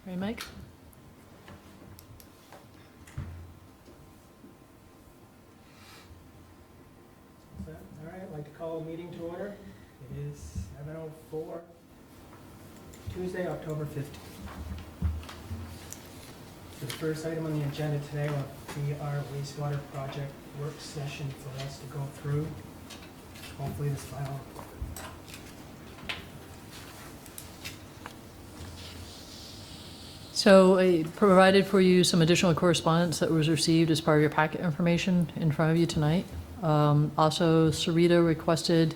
Ready, Mike? All right, I'd like to call a meeting to order. It is 7:04, Tuesday, October 15th. So the first item on the agenda today will be our wastewater project work session for us to go through. Hopefully this final. So I provided for you some additional correspondence that was received as part of your packet information in front of you tonight. Also, Sarita requested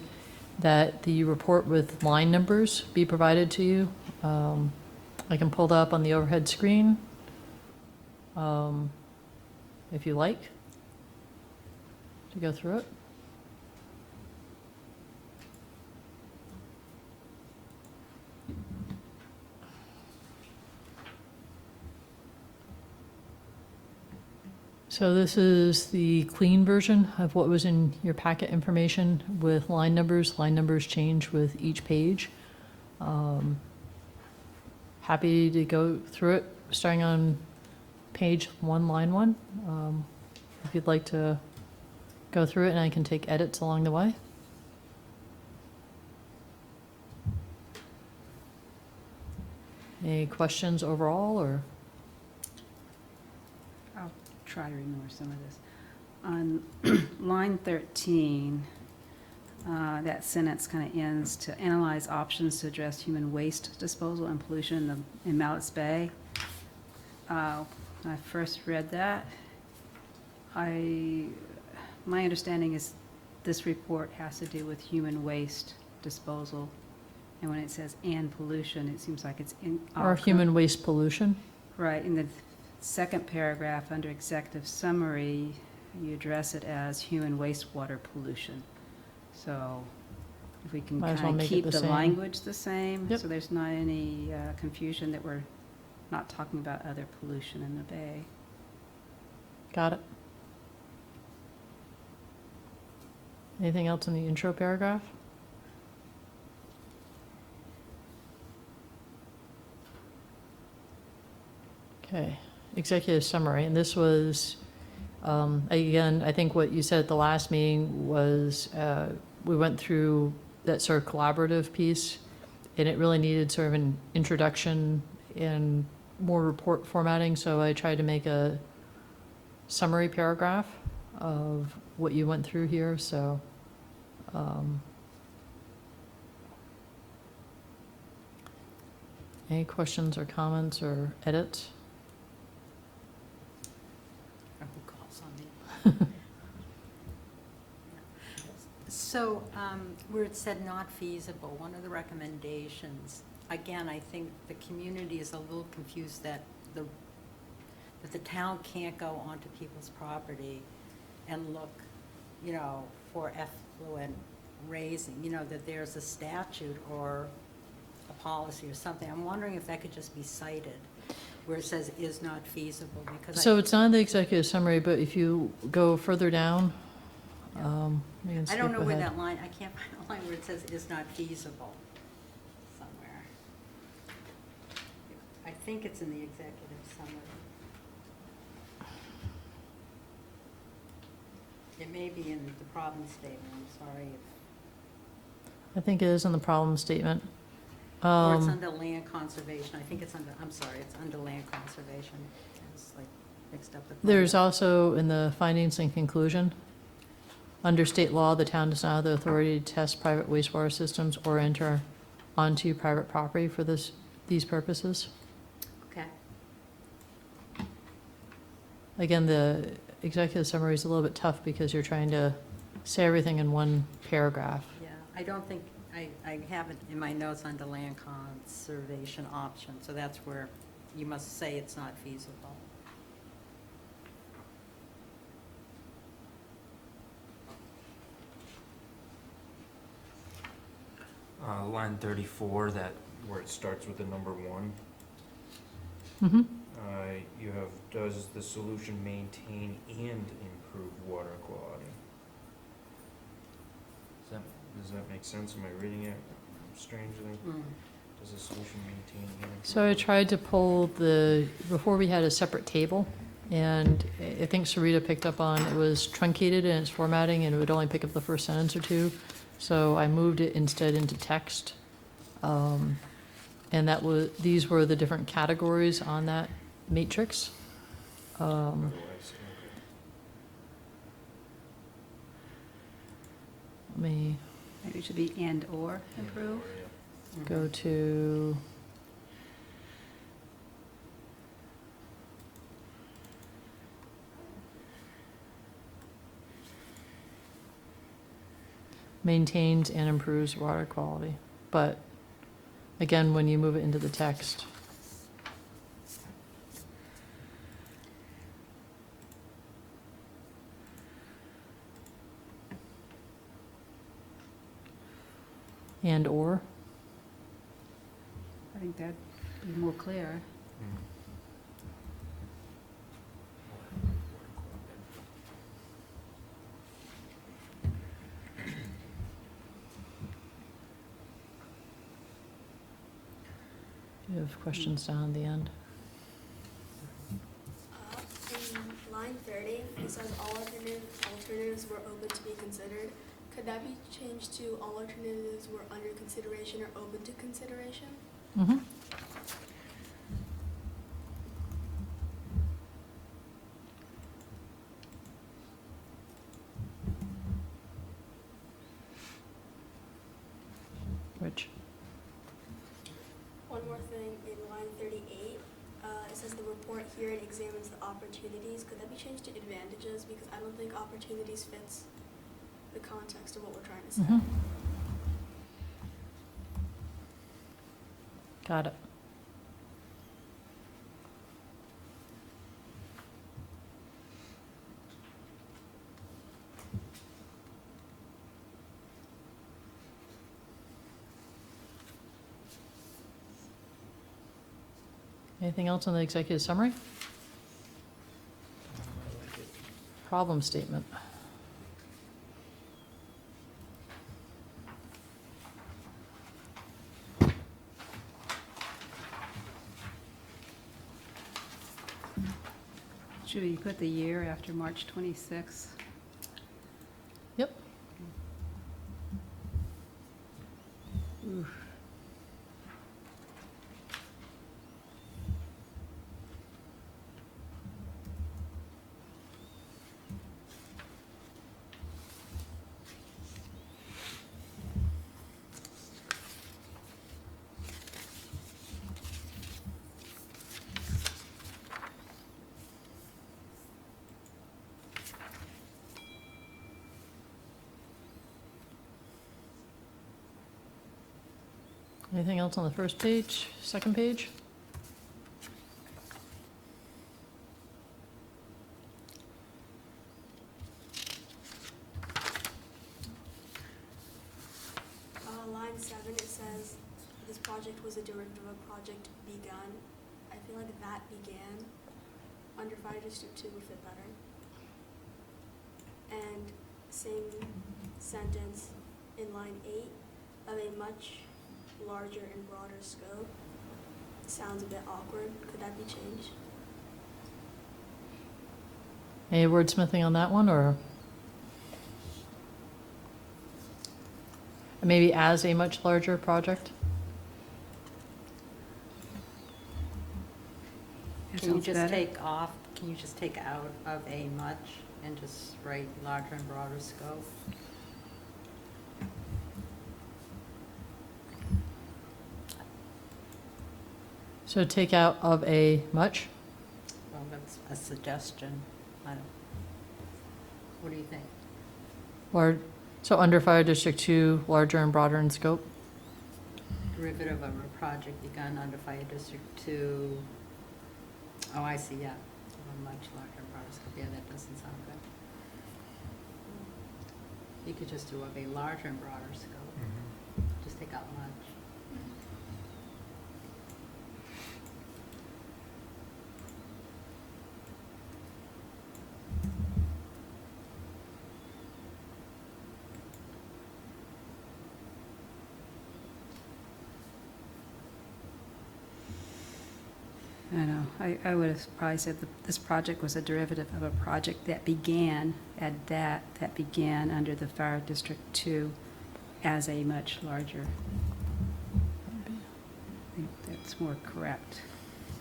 that the report with line numbers be provided to you. I can pull that up on the overhead screen if you like to go through it. So this is the clean version of what was in your packet information with line numbers. Line numbers change with each page. Happy to go through it, starting on page 1, line 1. If you'd like to go through it, and I can take edits along the way. Any questions overall, or? I'll try to ignore some of this. On line 13, that sentence kind of ends to analyze options to address human waste disposal and pollution in Mallets Bay. When I first read that, my understanding is this report has to do with human waste disposal. And when it says "and pollution," it seems like it's in. Or human waste pollution? Right, in the second paragraph under executive summary, you address it as human wastewater pollution. So if we can Might as well kind of make it keep the the same. language the same, Yep. so there's not any confusion that we're not talking about other pollution in the bay. Got it. Anything else in the intro paragraph? Okay, executive summary, and this was, again, I think what you said at the last meeting was, we went through that sort of collaborative piece, and it really needed sort of an introduction and more report formatting, so I tried to make a summary paragraph of what you went through here, so. Any questions or comments or edits? Or who calls on me? So, where it said not feasible, one of the recommendations, again, I think the community is a little confused that the town can't go onto people's property and look, you know, for effluent raising, you know, that there's a statute or a policy or something. I'm wondering if that could just be cited, where it says is not feasible, because So it's not in the executive summary, but if you go further down, you can I don't skip know where ahead. that line, I can't find a line where it says is not feasible somewhere. I think it's in the executive summary. It may be in the problem statement, I'm sorry. I think it is in the problem statement. Or it's under land conservation, I think it's under, I'm sorry, it's under land conservation. It's like mixed up with. There's also in the findings and conclusion, under state law, the town does not have the authority to test private wastewater systems or enter onto private property for these purposes. Okay, Again, the executive summary is a little bit tough because you're trying to say everything in one paragraph. yeah, I don't think, I have it in my notes under land conservation option, so that's where you must say it's not feasible. Line 34, that where it starts with the number 1. Mm-hmm. You have, does the solution maintain and improve water quality? Does that make sense? Am I reading it strangely? Does the solution maintain and improve? So I tried to pull before we had a separate table, and I think Sarita picked up on it was truncated in its formatting, and it would only pick up the first sentence or two. So I moved it instead into text. And these were the different categories on that matrix. Oh, I see, okay. Let me Maybe it should be and/or improve. Yeah. go to maintains and improves water quality. But again, when you move it into the text, and/or, I think that'd be more clear. Mm. do you have questions down at the end? In line 30, it says all alternatives were open to be considered. Could that be changed to all alternatives were under consideration or open to consideration? Mm-hmm. Which? One more thing, in line 38, it says the report here examines the opportunities. Could that be changed to advantages? Because I don't think opportunities fits the context of what we're trying to say. Mm-hmm. Got it. Anything else on the executive summary? Problem statement. Should we put the year after March 26th? Yep. Anything else on the first page, second page? Line 7, it says this project was a derivative of project begun. I feel like that began under Fire District 2 would fit better. And same sentence in line 8, of a much larger and broader scope. Sounds a bit awkward. Could that be changed? Any wordsmithing on that one, or? Maybe as a much larger project? That Can you sounds just better. can you just take out of a much and just write larger and broader scope? So take out of a much? Well, that's a suggestion. I don't, what do you think? Or, so under Fire District 2, larger and broader in scope? Derivative of a project begun under Fire District 2. Oh, I see, yeah. A much larger and broader scope. Yeah, that doesn't sound good. You could just do of a larger and broader scope. Just take out much. I know, I would have probably said that this project was a derivative of a project that began, that began under the Fire District 2 as a much larger. I think that's more correct.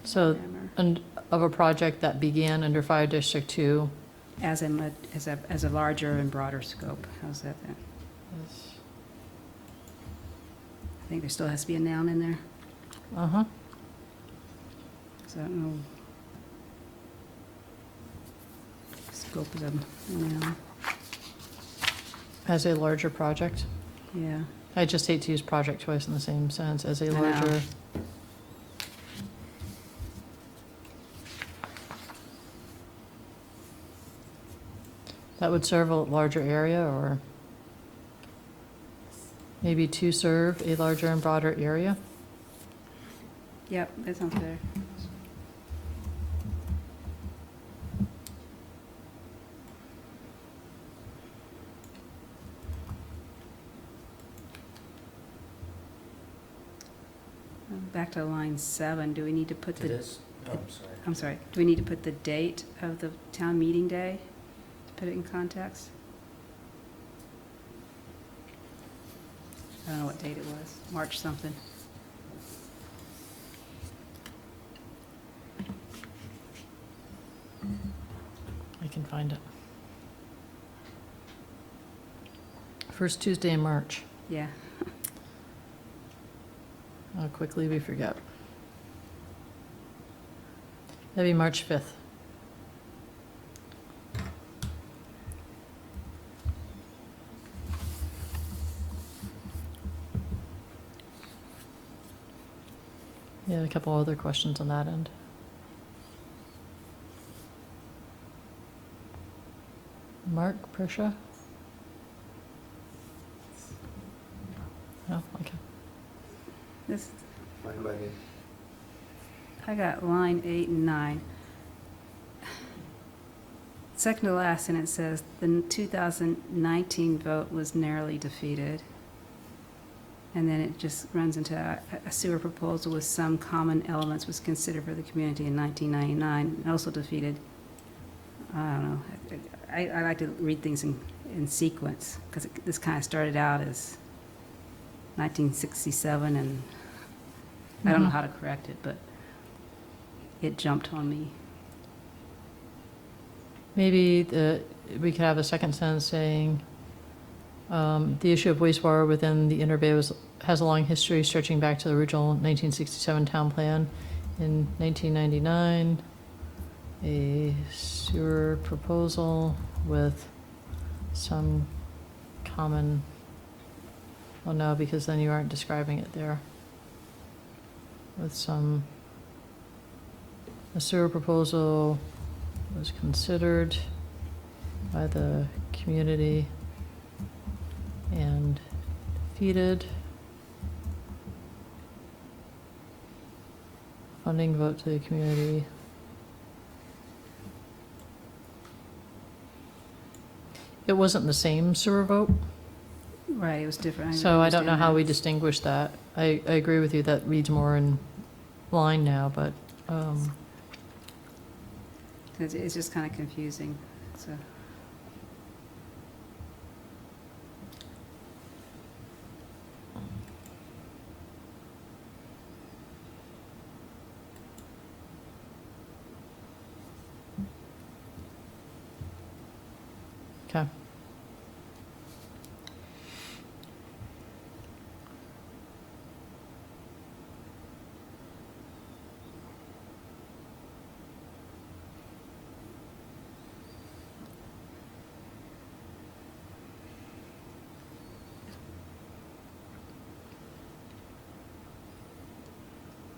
So, grammar. and of a project that began under Fire District 2. As a larger and broader scope, how's that then? I think there still has to be a noun in there, Uh-huh. so I don't know. Scope is a noun, As a larger project. yeah. I just hate to use project twice in the same sentence, as a I know. larger. That would serve a larger area, or maybe to serve a larger and broader area? Yep, that sounds better. Back to line 7, do we need to put To the, this, oh, I'm sorry. I'm sorry, do we need to put the date of the town meeting day to put it in context? I don't know what date it was, March something. I can find it. First Tuesday in March. Yeah, How quickly we forget. That'd be March 5th. Yeah, a couple other questions on that end. Mark, Prisha? No, okay. this, Fine by me. I got line 8 and 9. Second to last, and it says, the 2019 vote was narrowly defeated. And then it just runs into a sewer proposal with some common elements was considered for the community in 1999, and also defeated. I don't know. I like to read things in sequence, because this kind of started out as 1967, and I don't know Mhm. how to correct it, but it jumped on me. Maybe we could have a second sentence saying, the issue of wastewater within the Inner Bay has a long history stretching back to the original 1967 town plan. In 1999, a sewer proposal with some common, well, no, because then you aren't describing it there. With some, a sewer proposal was considered by the community and defeated. Funding vote to the community. It wasn't the same sewer vote, Right, it was different. so I don't know understand how that. we distinguish that. I agree with you, that reads more in line now, but, 'Cause it's just kind of confusing, so. okay.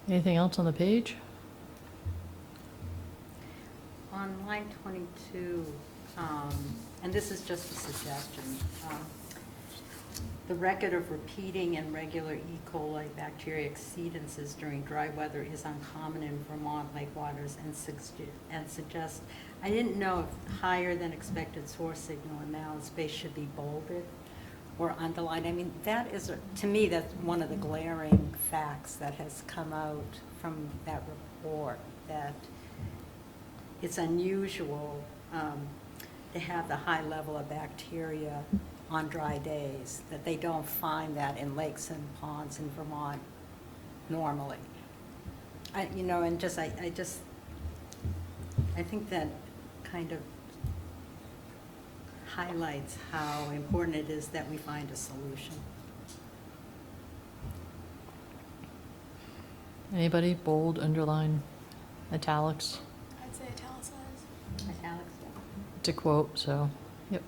Anything else on the page? On line 22, and this is just a suggestion, the record of repeating and regular E. coli bacteria exceedances during dry weather is uncommon in Vermont lake waters and suggests, I didn't know if higher than expected source signal amount space should be bolded or underlined. I mean, that is, to me, that's one of the glaring facts that has come out from that report, that it's unusual to have the high level of bacteria on dry days, that they don't find that in lakes and ponds in Vermont normally. I think that kind of highlights how important it is that we find a solution. Anybody? Bold, underline, italics? I'd say italicized. Alex? It's a quote, so, yep.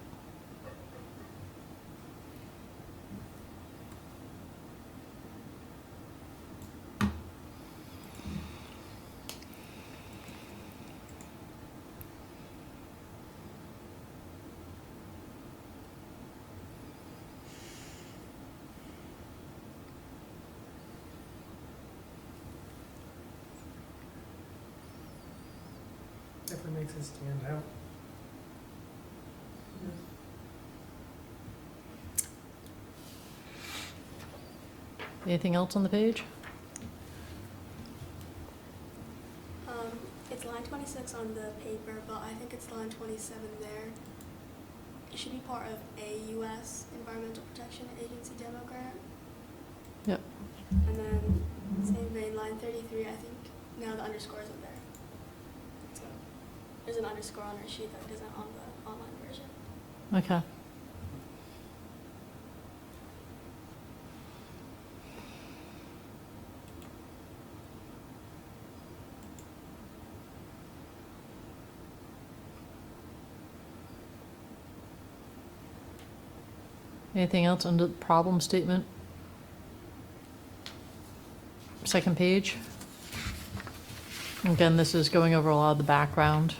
Definitely makes it stand out. Anything else on the page? It's line 26 on the paper, but I think it's line 27 there. It should be part of a U.S. Environmental Protection Agency demo grant. Yep. And then, same vein, line 33, I think now the underscore isn't there. So, there's an underscore on our sheet that isn't on the online version. Okay. Anything else under the problem statement? Second page. Again, this is going over a lot of the background.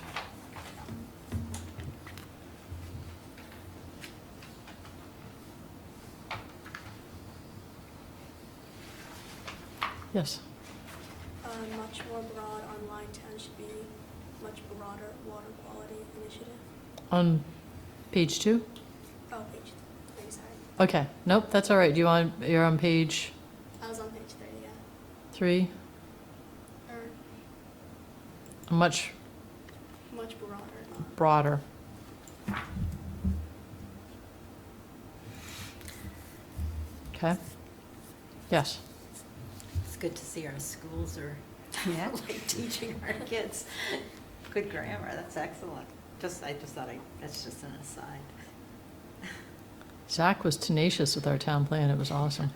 Yes. Much more broad on line 10 should be much broader water quality initiative. On page 2? Oh, page 3, sorry. Okay, nope, that's all right. You're on page I was on page 3, yeah. 3? Or Much much broader, not. broader. Okay. Yes. It's good to see our schools are Yeah. like teaching our kids good grammar. That's excellent. I just thought that's just an aside. Zach was tenacious with our town plan. It was awesome.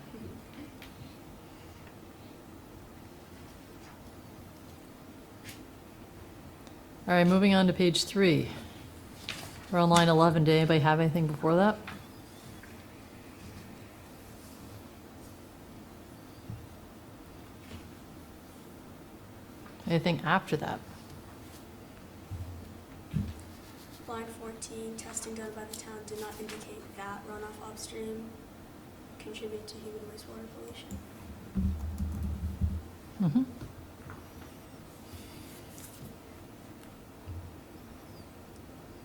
All right, moving on to page 3. We're on line 11. Did anybody have anything before that? Anything after that? Line 14, testing done by the town did not indicate that runoff upstream contributed to human wastewater pollution. Mm-hmm.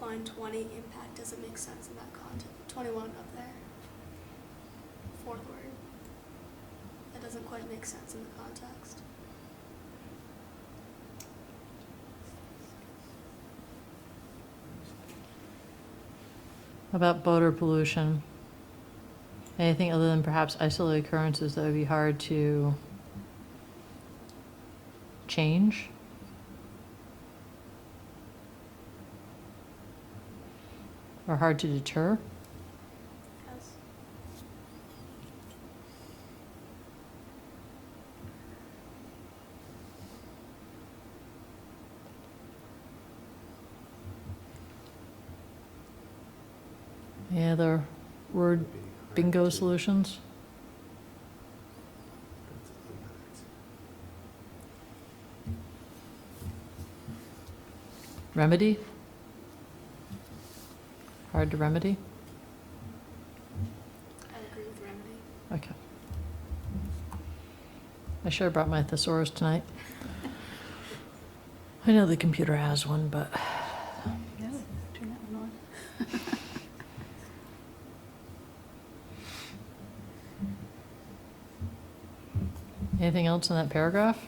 Line 20, impact doesn't make sense in that context. 21 up there. Fourth word. That doesn't quite make sense in the context. About boater pollution? Anything other than perhaps isolated occurrences that would be hard to change? Or hard to deter? Yes. Any other word bingo solutions? Remedy? Hard to remedy? I agree with remedy. Okay. I should have brought my thesaurus tonight. I know the computer has one, but Yeah, turn that one on. anything else in that paragraph?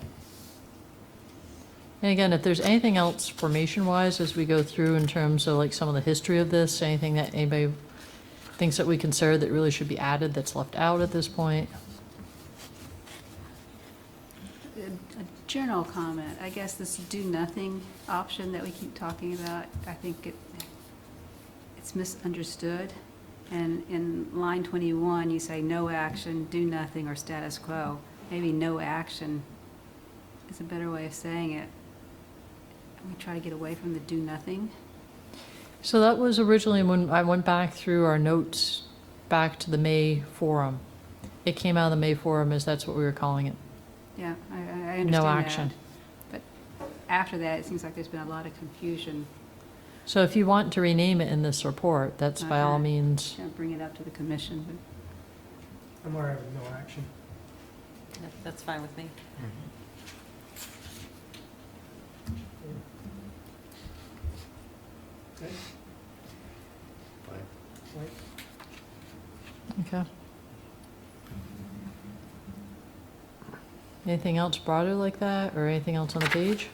And again, if there's anything else formation-wise as we go through in terms of like some of the history of this, anything that anybody thinks that we consider that really should be added that's left out at this point? A general comment, I guess this do-nothing option that we keep talking about, I think it's misunderstood. And in line 21, you say no action, do nothing, or status quo. Maybe no action is a better way of saying it. We try to get away from the do nothing. So that was originally when I went back through our notes back to the May forum. It came out of the May forum as that's what we were calling it. Yeah, I understand No that. action. But after that, it seems like there's been a lot of confusion. So if you want to rename it in this report, that's by all Okay. means. Can't bring it up to the commission, but I'm all right with no action. That's fine with me. Okay. Right. Okay. Anything else broader like that, or anything else on the page?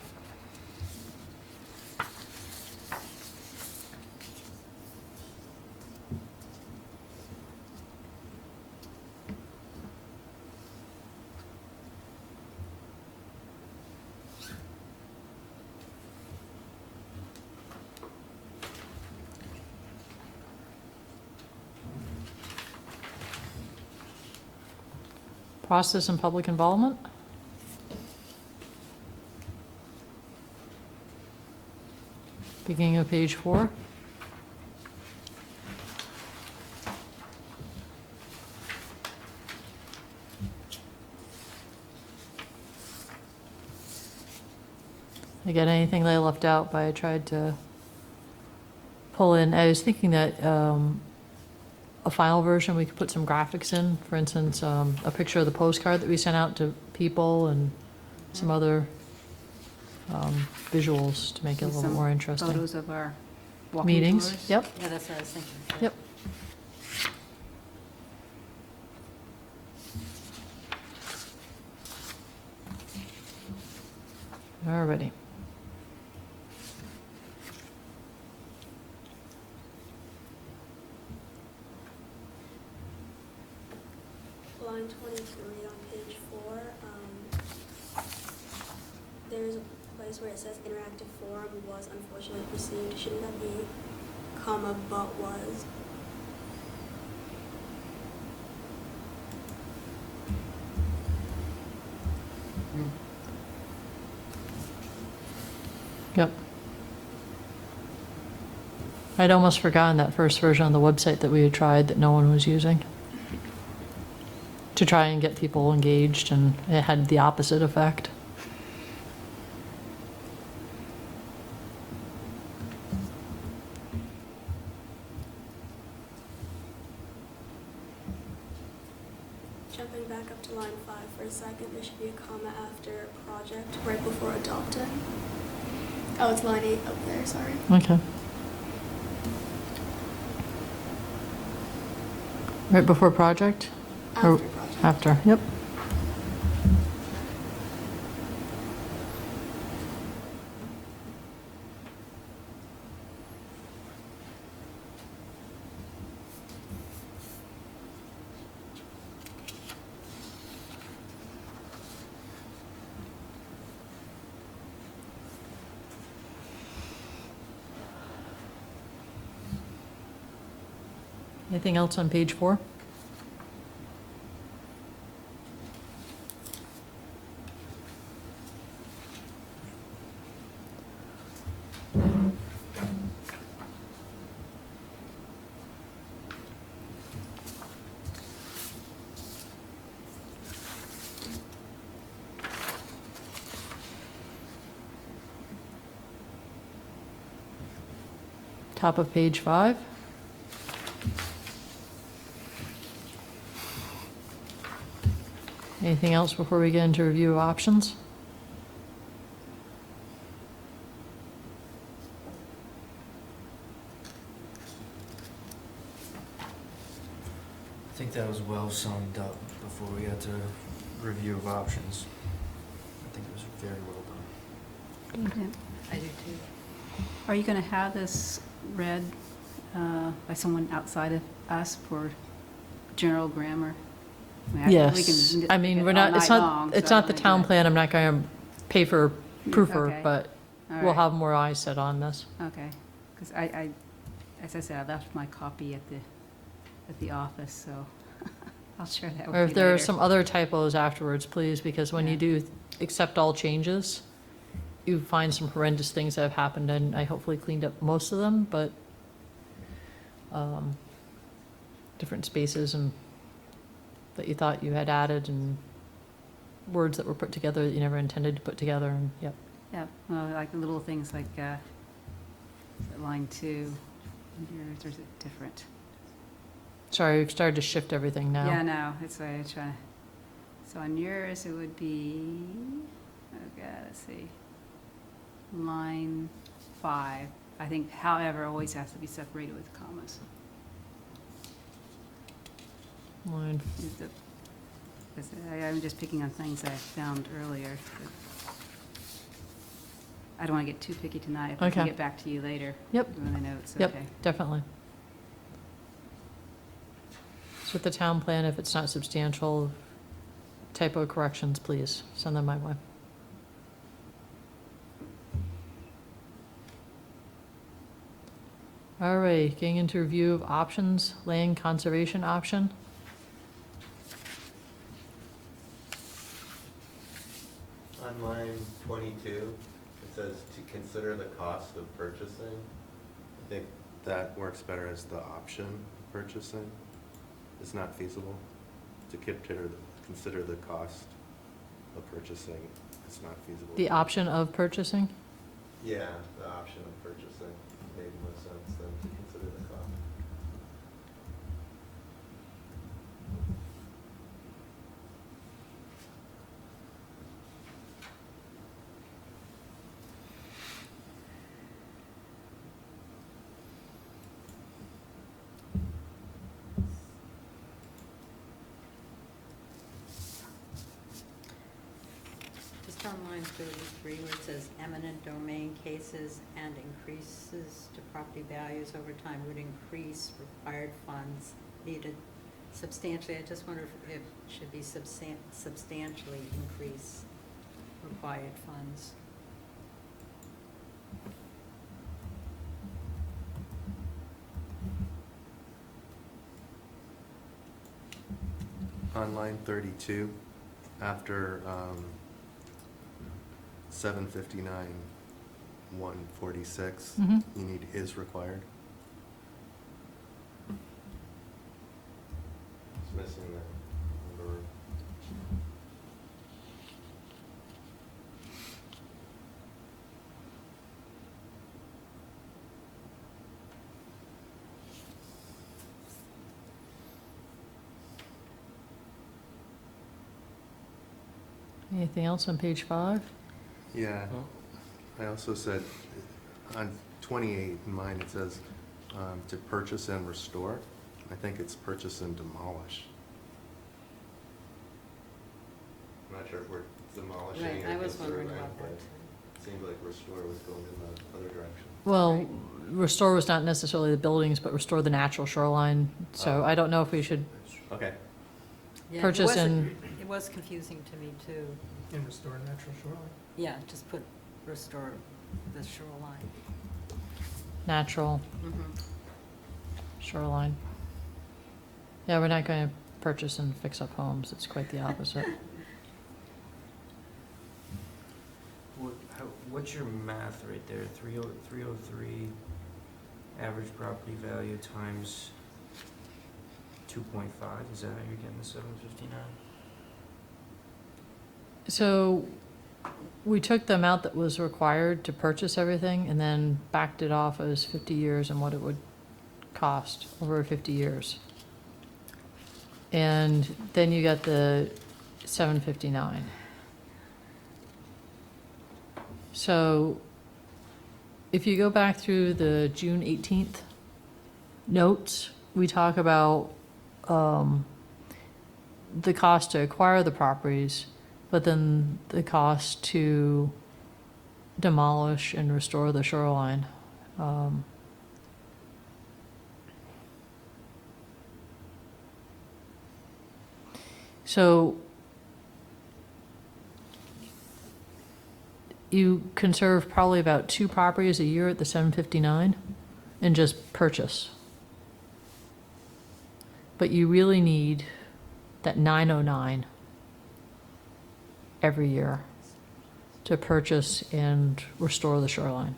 Process and public involvement? Beginning of page 4. Again, anything that I left out, but I tried to pull in. I was thinking that a final version, we could put some graphics in. For instance, a picture of the postcard that we sent out to people and some other visuals to make it a little bit some more interesting. photos of our walking Meetings, tours. yep, Yeah, that's what I was thinking. yep. Alrighty. Line 23 on page 4, there's a place where it says interactive forum was unfortunately received. Shouldn't that be comma but was? Yep. I'd almost forgotten that first version on the website that we had tried that no one was using. To try and get people engaged, and it had the opposite effect. Jumping back up to line 5 for a second, there should be a comma after project right before adopted. Oh, it's line 8 up there, sorry. Okay. Right before project? Or After project. After, yep. Anything else on page 4? Top of page 5. Anything else before we get into review of options? I think that was well summed up before we got to review of options. I think it was very well done. I do too. Are you going to have this read by someone outside of us for general grammar? I mean, we Yes, can I mean, nitpick we're it not, all it's night not, long, it's so I not the don't wanna do town it. plan, I'm not going to pay for a proofer, Okay. but All we'll right. have more eyes set on this. Okay, because as I said, I left my copy at the office, so I'll share that with you Or if there are later. some other typos afterwards, please, because when you Yeah. do accept all changes, you find some horrendous things that have happened, and I hopefully cleaned up most of them, but different spaces and that you thought you had added, and words that were put together that you never intended to put together, and, yep. Yeah, well, like the little things like line 2, yours, or is it different? Sorry, we've started to shift everything now. Yeah, no, it's why I try. So on yours, it would be, okay, let's see, line 5. I think however always has to be separated with commas. Line Is the- 'cause I'm just picking on things I found earlier. But I don't want to get too picky tonight. If I can Okay. get back to you later. Yep. With the notes, Yep. okay. Definitely. So with the town plan, if it's not substantial, typo corrections, please send them my way. All right, getting into review of options, land conservation option. On line 22, it says to consider the cost of purchasing. I think that works better as the option of purchasing. It's not feasible to consider the cost of purchasing. It's not feasible. The option of purchasing? Yeah, the option of purchasing made more sense than to consider the cost. Just on line 33, where it says eminent domain cases and increases to property values over time would increase required funds needed substantially. I just wonder if it should be substantially increase required funds. On line 32, after 759, 146, Mhm. you need is required. It's missing that number. Anything else on page 5? Yeah, I also said, on 28 in mine, it says to purchase and restore. I think it's purchase and demolish. I'm not sure if we're demolishing Right, or I was wondering conserving, about that. but it seemed like restore was going in the other direction. Well, restore was not necessarily the buildings, but restore the natural shoreline, so Oh. I don't know if we should, Okay. Yeah, it Purchase wasn't- It was confusing to me too. And restore natural shoreline. Yeah, just put restore the shoreline. natural shoreline. Yeah, we're not going to purchase and fix up homes, it's quite the opposite. What's your math right there? 303 average property value times 2.5, is that how you're getting the 759? So we took the amount that was required to purchase everything and then backed it off as 50 years and what it would cost over 50 years. And then you got the 759. So if you go back through the June 18th notes, we talk about the cost to acquire the properties, but then the cost to demolish and restore the shoreline. So you conserve probably about 2 properties a year at the 759 and just purchase. But you really need that 909 every year to purchase and restore the shoreline.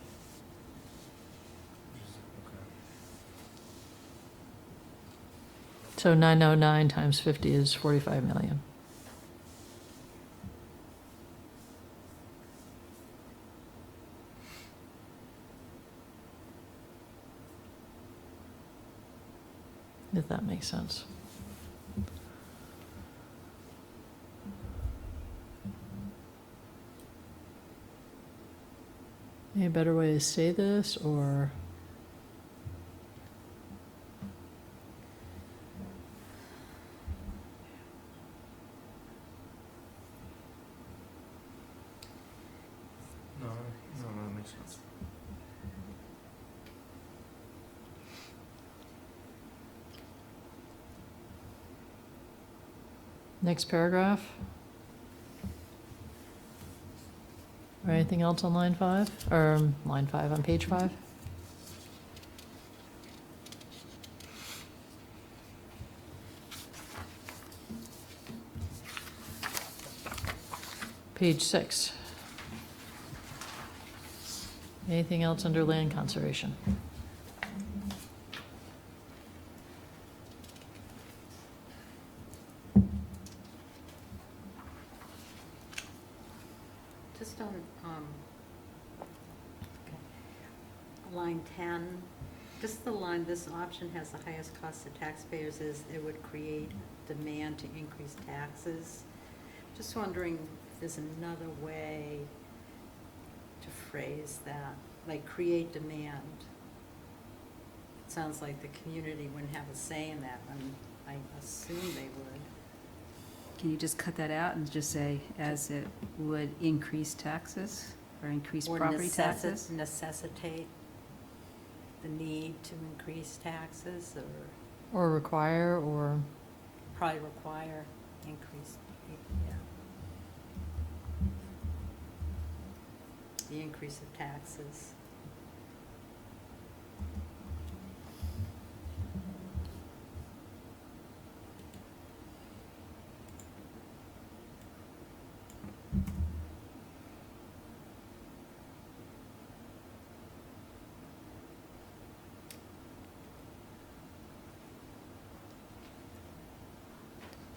So 909 times 50 is 45 million. If that makes sense. Any better way to say this, or? No, that makes sense. Next paragraph. Or anything else on line 5, or line 5 on page 5? Page 6. Anything else under land conservation? Just on, line 10, just the line, this option has the highest cost to taxpayers is it would create demand to increase taxes. Just wondering if there's another way to phrase that, like create demand. It sounds like the community wouldn't have a say in that, and I assume they would. Can you just cut that out and just say, as it would increase taxes or increase Or property taxes? necessitate the need to increase taxes, or Or require, or, probably require increase, yeah. The increase of taxes.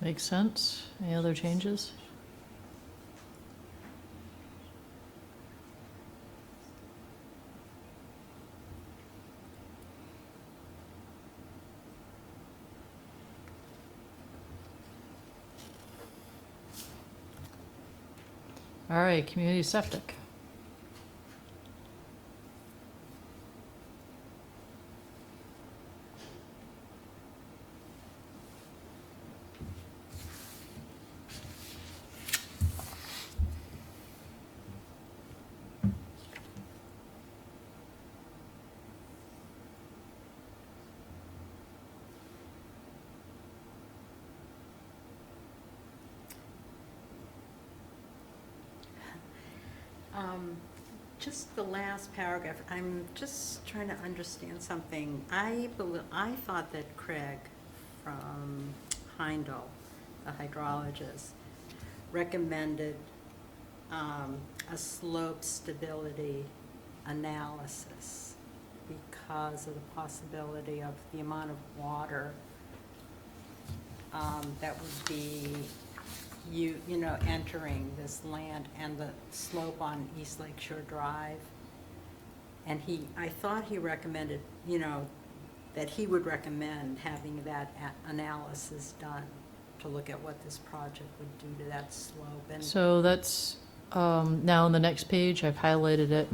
makes sense? Any other changes? All right, community septic. Just the last paragraph, I'm just trying to understand something. I thought that Craig from Heindel, the hydrologist, recommended a slope stability analysis because of the possibility of the amount of water that would be entering this land and the slope on East Lake Shore Drive. And I thought he recommended, that he would recommend having that analysis done to look at what this project would do to that slope. And So that's, now on the next page, I've highlighted it.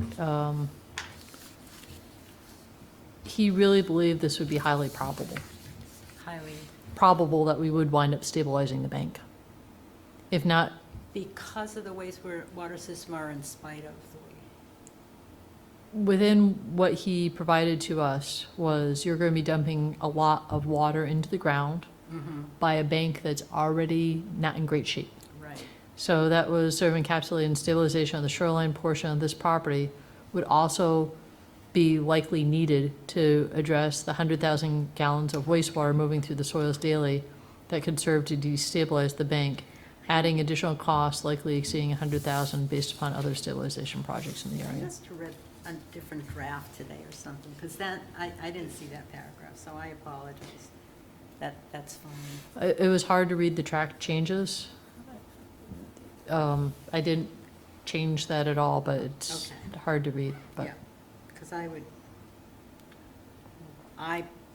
He really believed this would be highly probable that we would wind up stabilizing the bank. If not, because of the wastewater system, or in spite of the way. within what he provided to us was you're going to be dumping a lot of water into the ground Mm-hmm, by a bank that's already not in great shape. right. So that was sort of encapsulated in stabilization of the shoreline portion of this property would also be likely needed to address the 100,000 gallons of wastewater moving through the soils daily that could serve to destabilize the bank, adding additional costs likely exceeding 100,000 based upon other stabilization projects in the I area. must have read a different draft today or something, because that, I didn't see that paragraph, so I apologize. That's fine. It was hard to read the track changes. I didn't change that at all, but it's Okay. hard to read, but. Yeah, because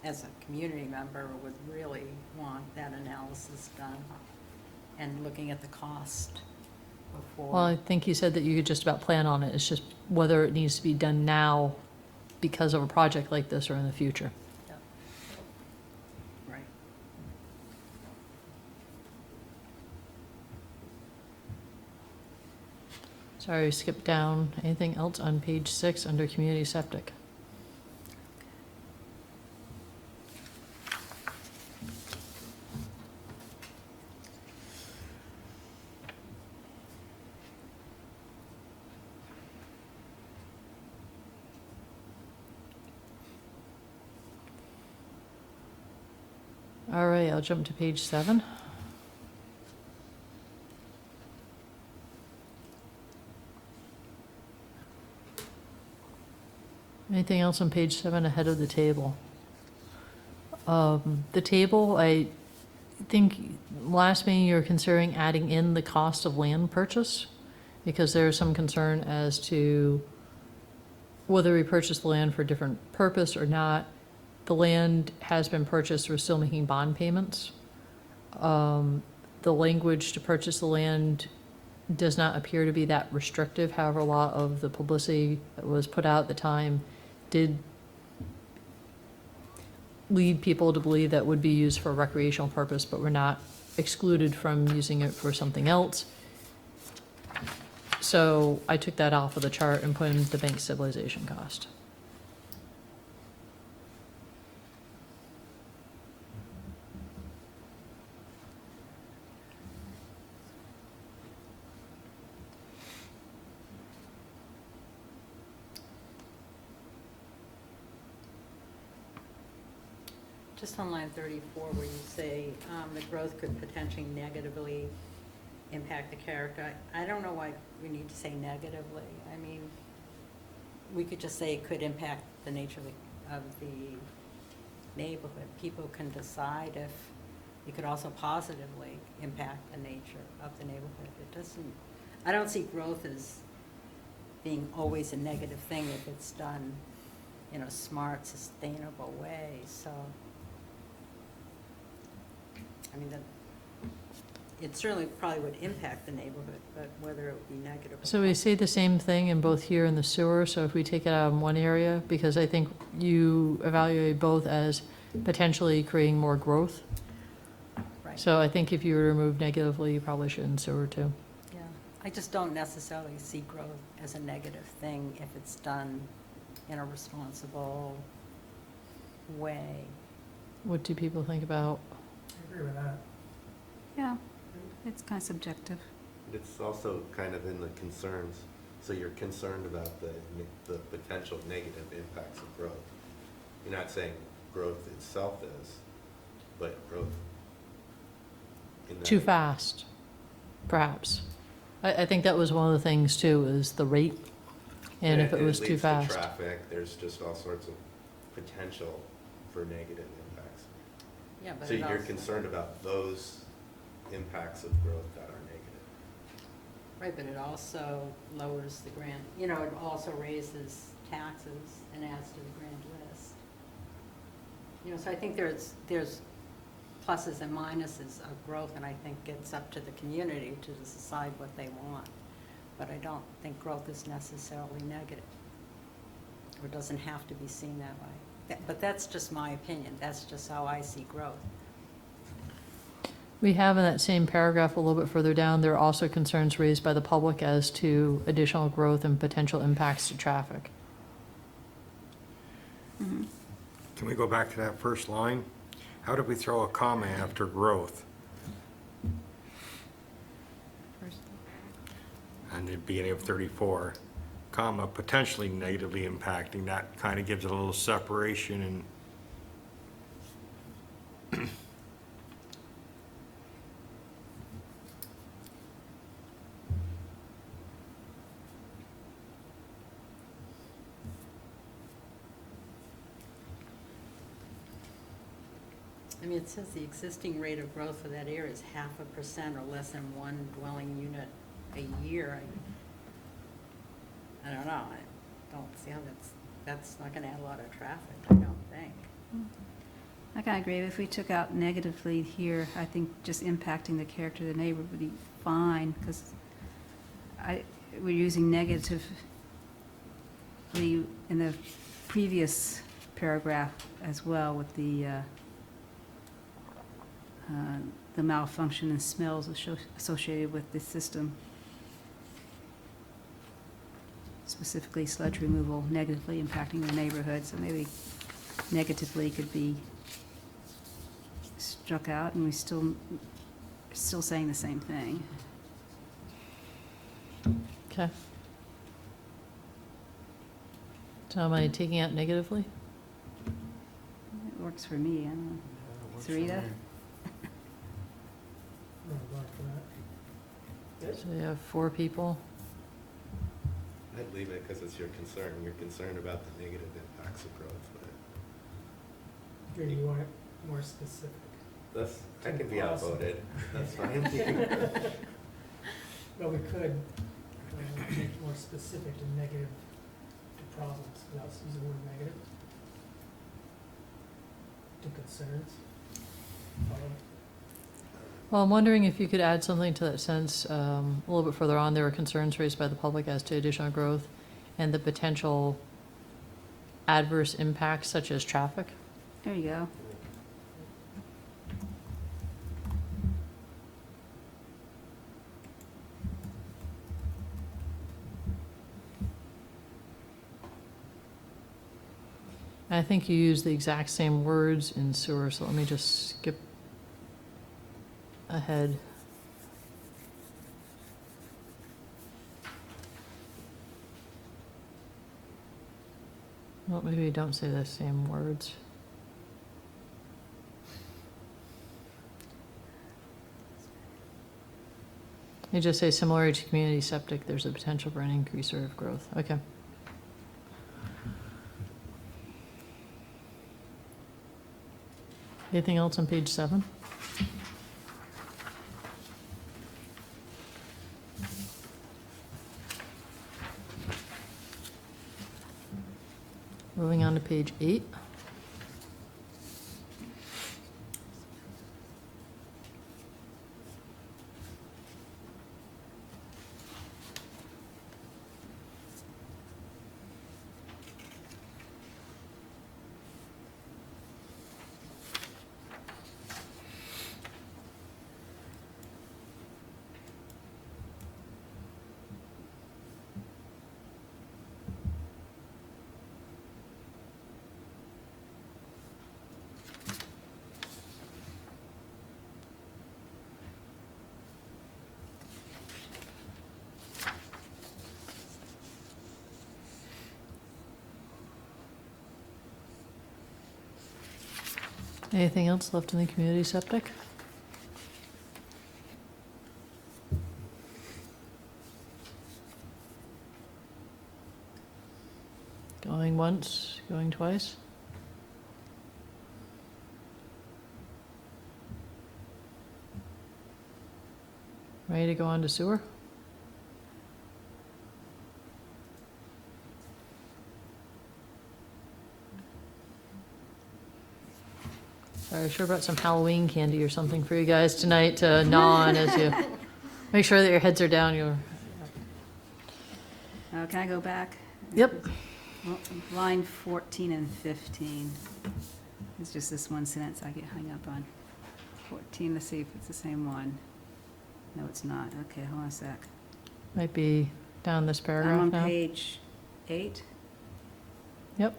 as a community member, would really want that analysis done and looking at the cost before. Well, I think you said that you could just about plan on it. It's just whether it needs to be done now because of a project like this or in the future. Yep. Right. Sorry, skip down. Anything else on page 6 under community septic? All right, I'll jump to page 7. Anything else on page 7 ahead of the table? The table, I think last meeting you were considering adding in the cost of land purchase because there is some concern as to whether we purchase the land for a different purpose or not. The land has been purchased, we're still making bond payments. The language to purchase the land does not appear to be that restrictive. However, a lot of the publicity that was put out at the time did lead people to believe that would be used for a recreational purpose, but we're not excluded from using it for something else. So I took that off of the chart and put in the bank stabilization cost. Just on line 34, where you say the growth could potentially negatively impact the character, I don't know why we need to say negatively. I mean, we could just say it could impact the nature of the neighborhood. People can decide if it could also positively impact the nature of the neighborhood. It doesn't, I don't see growth as being always a negative thing if it's done in a smart, sustainable way, so. I mean, it certainly probably would impact the neighborhood, but whether it would be negative. or So we say the same thing in both here and the sewer, so if we take it out in one area, because I think you evaluate both as potentially creating more growth. Right. So I think if you were to remove negatively, you probably should in sewer too. Yeah, I just don't necessarily see growth as a negative thing if it's done in a responsible way. What do people think about? I agree with that. Yeah, it's kind of subjective. It's also kind of in the concerns, so you're concerned about the potential negative impacts of growth. You're not saying growth itself is, but growth in that. Too fast, perhaps. I think that was one of the things too, is the rate, and if it was too leads to fast. traffic, there's just all sorts of potential for negative impacts. Yeah, but So it you're also. concerned about those impacts of growth that are negative. Right, but it also lowers the grand, it also raises taxes and adds to the grand list. So I think there's pluses and minuses of growth, and I think it's up to the community to decide what they want. But I don't think growth is necessarily negative, or doesn't have to be seen that way. But that's just my opinion, that's just how I see growth. We have in that same paragraph a little bit further down, there are also concerns raised by the public as to additional growth and potential impacts to traffic. Mhm. Can we go back to that first line? How did we throw a comma after growth? First- And the beginning of 34, comma, potentially negatively impacting, that kind of gives it a little separation and I mean, it says the existing rate of growth for that area is 0.5% or less than one dwelling unit a year. I don't know, I don't see how that's not gonna add a lot of traffic, I don't think. I kind of agree. If we took out negatively here, I think just impacting the character of the neighborhood would be fine, because we're using negatively in the previous paragraph as well with the malfunction and smells associated with the system. Specifically sludge removal negatively impacting the neighborhood, so maybe negatively could be struck out, and we still saying the same thing. Okay. So am I taking out negatively? It works for me, I don't know. Works for Sarita? me. I'm going for that. Good. So you have 4 people. I'd leave it because it's your concern. You're concerned about the negative impacts of growth, but Or do you want it more specific? that can be outvoted. That's fine. Well, we could make it more specific to negative to problems, without using the word negative. To concerns. Well, I'm wondering if you could add something to that sense, a little bit further on. There were concerns raised by the public as to additional growth and the potential adverse impacts such as traffic. There you go. I think you use the exact same words in sewer, so let me just skip ahead. Well, maybe you don't say the same words. You just say similar to community septic, there's a potential for an increased rate of growth. Okay. Anything else on page 7? Moving on to page 8. Anything else left in the community septic? Going once, going twice? Ready to go on to sewer? Sorry, I sure brought some Halloween candy or something for you guys tonight to gnaw on as you make sure that your heads are down. Can I go back? Yep. Well, line 14 and 15. It's just this one sentence I get hung up on. 14, let's see if it's the same one. No, it's not. Okay, hold on a sec. Might be down this I'm paragraph on now. page 8. Yep.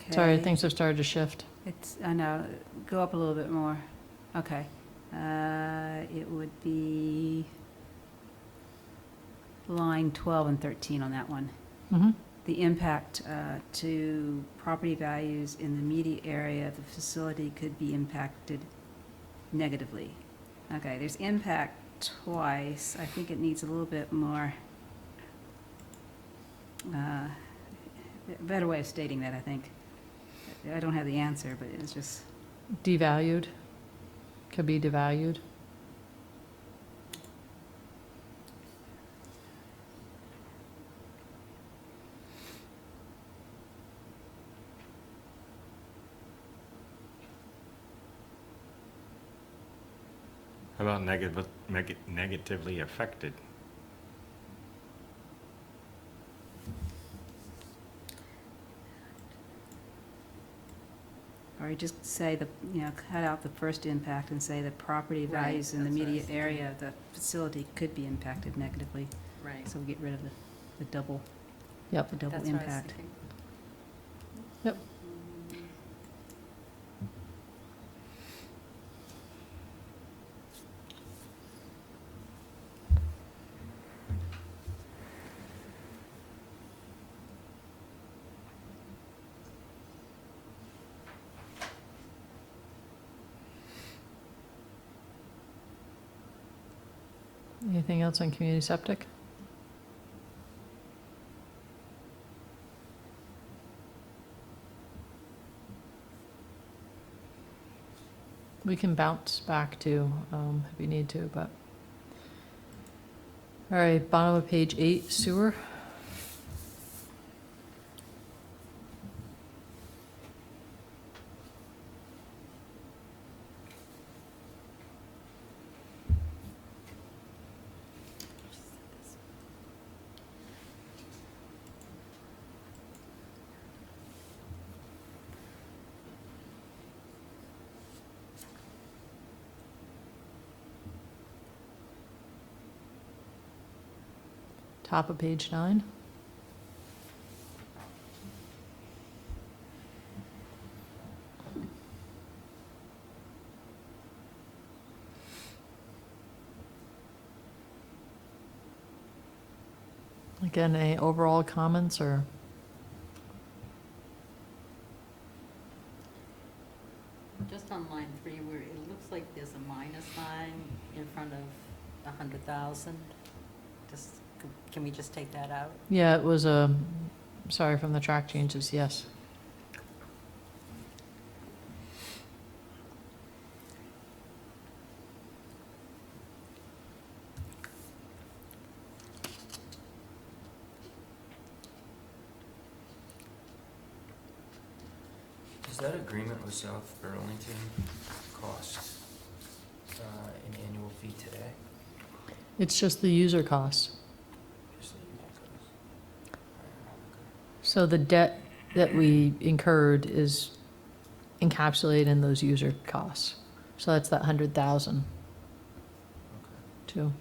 Okay. Sorry, things have started to shift. It's, I know, go up a little bit more. Okay. It would be line 12 and 13 on that one. Mm-hmm. The impact to property values in the immediate area of the facility could be impacted negatively. Okay, there's impact twice. I think it needs a little bit more, better way of stating that, I think. I don't have the answer, but it's just, Devalued. Could be devalued. How about negatively affected? or you just say the, cut out the first impact and say the property Right, values in the that's what I was immediate area thinking. of the facility could be impacted negatively. Right. So we get rid of the double, Yep. the double That's what I was impact. thinking. Yep. Anything else on community septic? We can bounce back to, if you need to, but. All right, bottom of page 8, sewer. Top of page 9. Again, any overall comments or? Just on line 3, where it looks like there's a minus sign in front of 100,000. Just, can we just take that out? Yeah, it was sorry, from the track changes, yes. Is that agreement with South Burlington cost an annual fee today? It's just the user costs. Just the unit cost? So the debt that we incurred is encapsulated in those user costs. So that's that 100,000 Okay. too.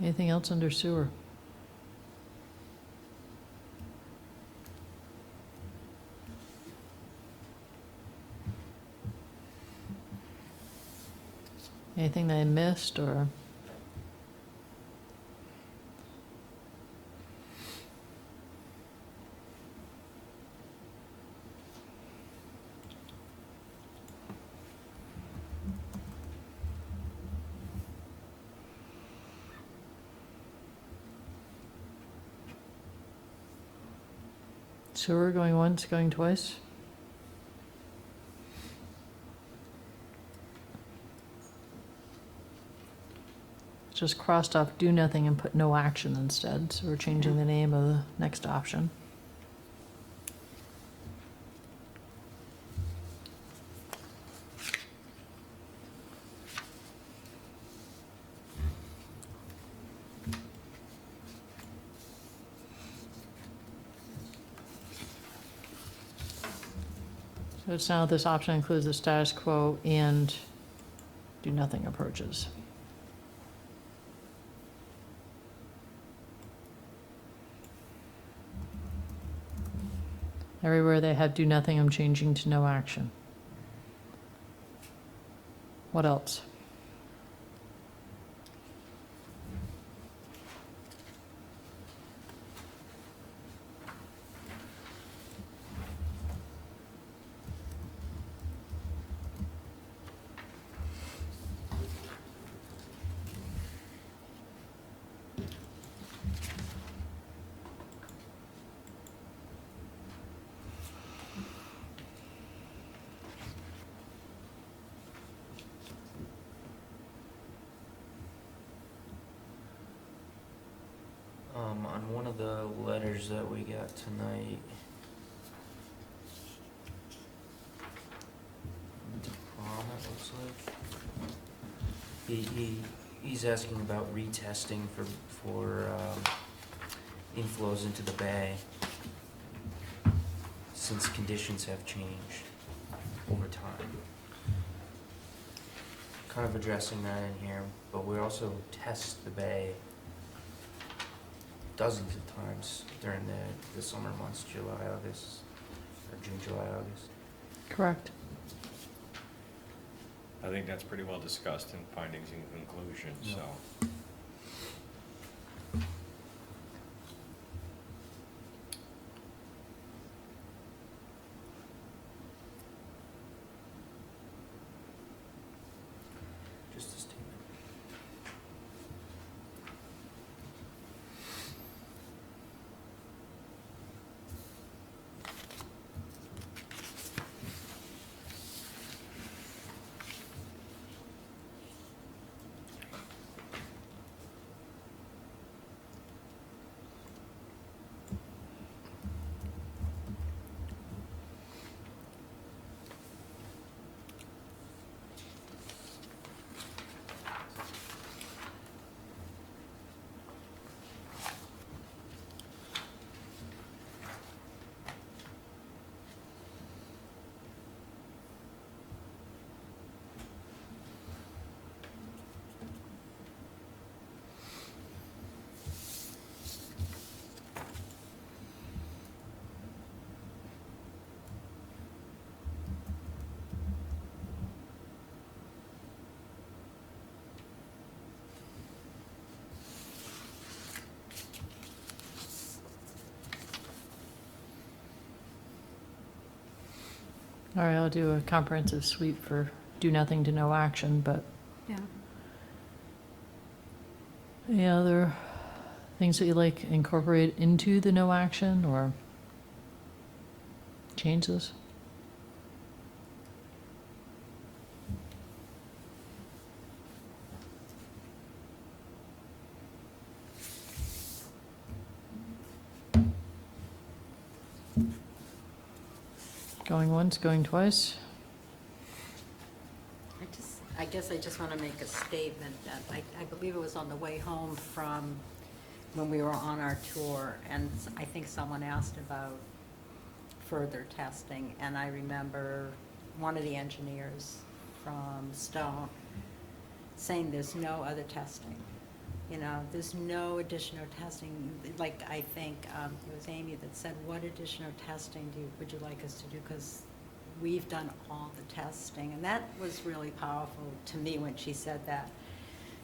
Anything else under sewer? Anything that I missed or? Sewer going once, going twice? Just crossed off do nothing and put no action instead, so we're changing the name of the next option. So it's now this option includes the status quo and do nothing approaches. Everywhere they have do nothing, I'm changing to no action. What else? On one of the letters that we got tonight, Tom, it looks like. He's asking about retesting for inflows into the bay since conditions have changed over time. Kind of addressing that in here, but we also test the bay dozens of times during the summer months, July, August, or June, July, August. Correct. I think that's pretty well discussed in findings and conclusions, Yeah. so. Just a statement. All right, I'll do a comprehensive sweep for do nothing to no action, but Yeah. any other things that you like incorporate into the no action or changes? Going once, going twice? I guess I just want to make a statement that I believe it was on the way home from when we were on our tour, and I think someone asked about further testing, and I remember one of the engineers from Stone saying there's no other testing. You know, there's no additional testing. Like, I think it was Amy that said, what additional testing would you like us to do? Because we've done all the testing. And that was really powerful to me when she said that.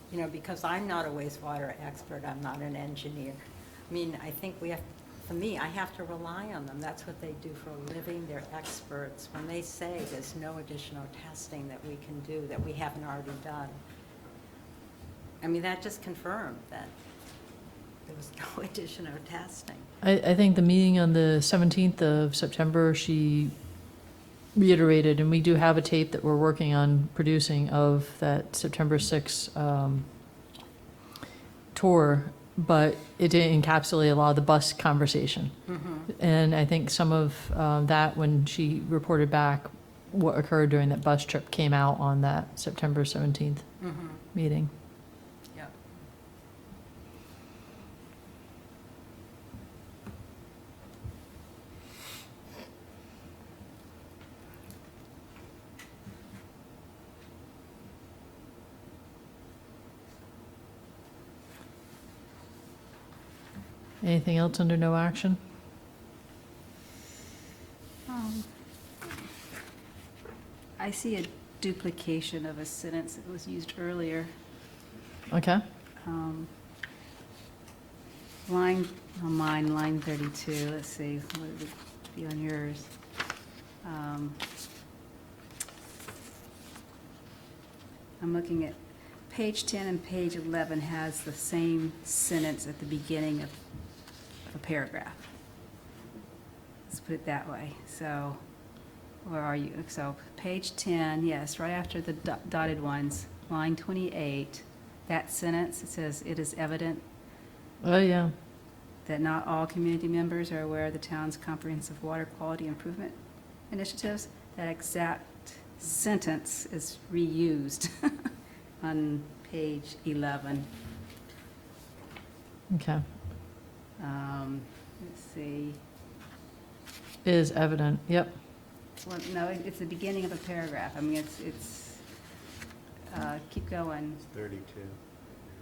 You know, because I'm not a wastewater expert, I'm not an engineer. I mean, I think we have, for me, I have to rely on them. That's what they do for a living, they're experts. When they say there's no additional testing that we can do that we haven't already done, I mean, that just confirmed that there was no additional testing. I think the meeting on the 17th of September, she reiterated, and we do have a tape that we're working on producing of that September 6th tour, but it didn't encapsulate a lot of the bus conversation. And I think some of that, when she reported back what occurred during that bus trip, came out on that September 17th meeting. Yep. Anything else under no action? I see a duplication of a sentence that was used earlier. Okay. Line, on mine, line 32, let's see, what would it be on yours? I'm looking at page 10 and page 11 has the same sentence at the beginning of a paragraph. Let's put it that way. So, where are you? So, page 10, yes, right after the dotted ones, line 28, that sentence, it says, "It is evident Oh, yeah. that not all community members are aware of the town's comprehensive water quality improvement initiatives." That exact sentence is reused on page 11. Okay. Let's see. Is evident, yep. Well, no, it's the beginning of a paragraph. I mean, keep going. It's 32.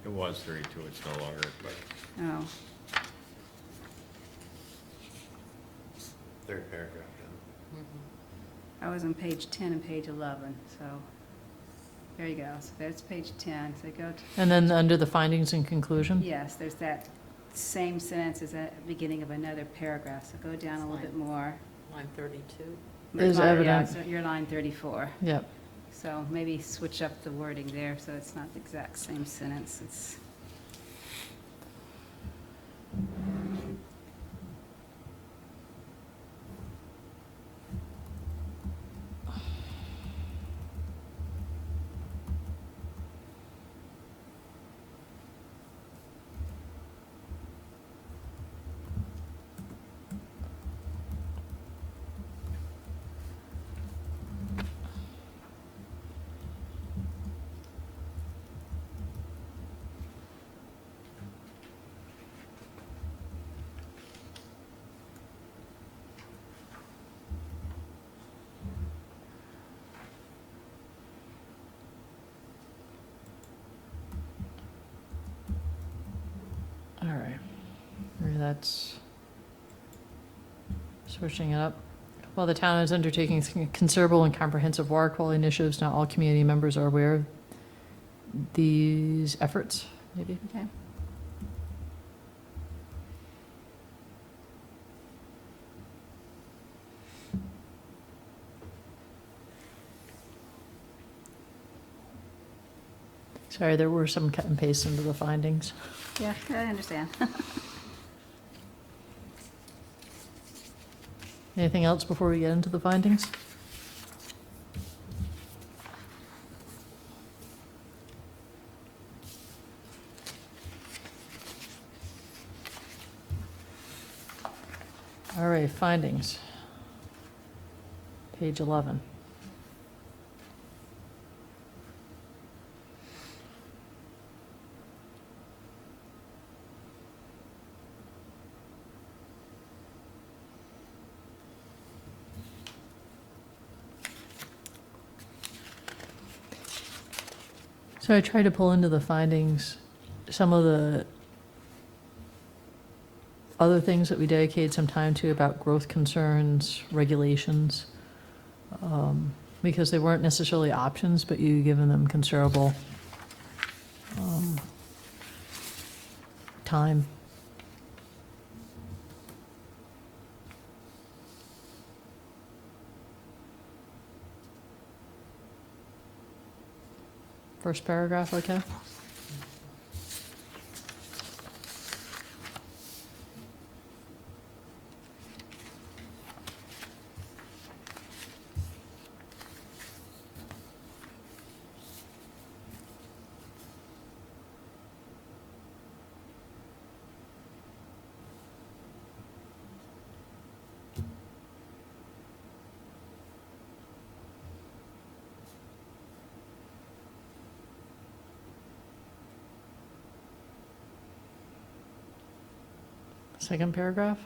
It was 32, it's no longer, but Oh, Third paragraph down. I was on page 10 and page 11, so there you go. So there's page 10. So go to, And then under the findings and conclusion? yes, there's that same sentence as at the beginning of another paragraph. So go down a little bit more. Line 32. Is Yeah, evident. so you're line 34. Yep. So maybe switch up the wording there so it's not the exact same sentence. It's All right. Maybe that's switching it up. While the town is undertaking considerable and comprehensive water quality initiatives, not all community members are aware of these efforts, maybe? okay. Sorry, there were some cut and paste into the findings. Yeah, I understand. Anything else before we get into the findings? All right, findings. Page 11. So I tried to pull into the findings some of the other things that we dedicated some time to about growth concerns, regulations, because they weren't necessarily options, but you given them considerable time. First paragraph, okay? Second paragraph?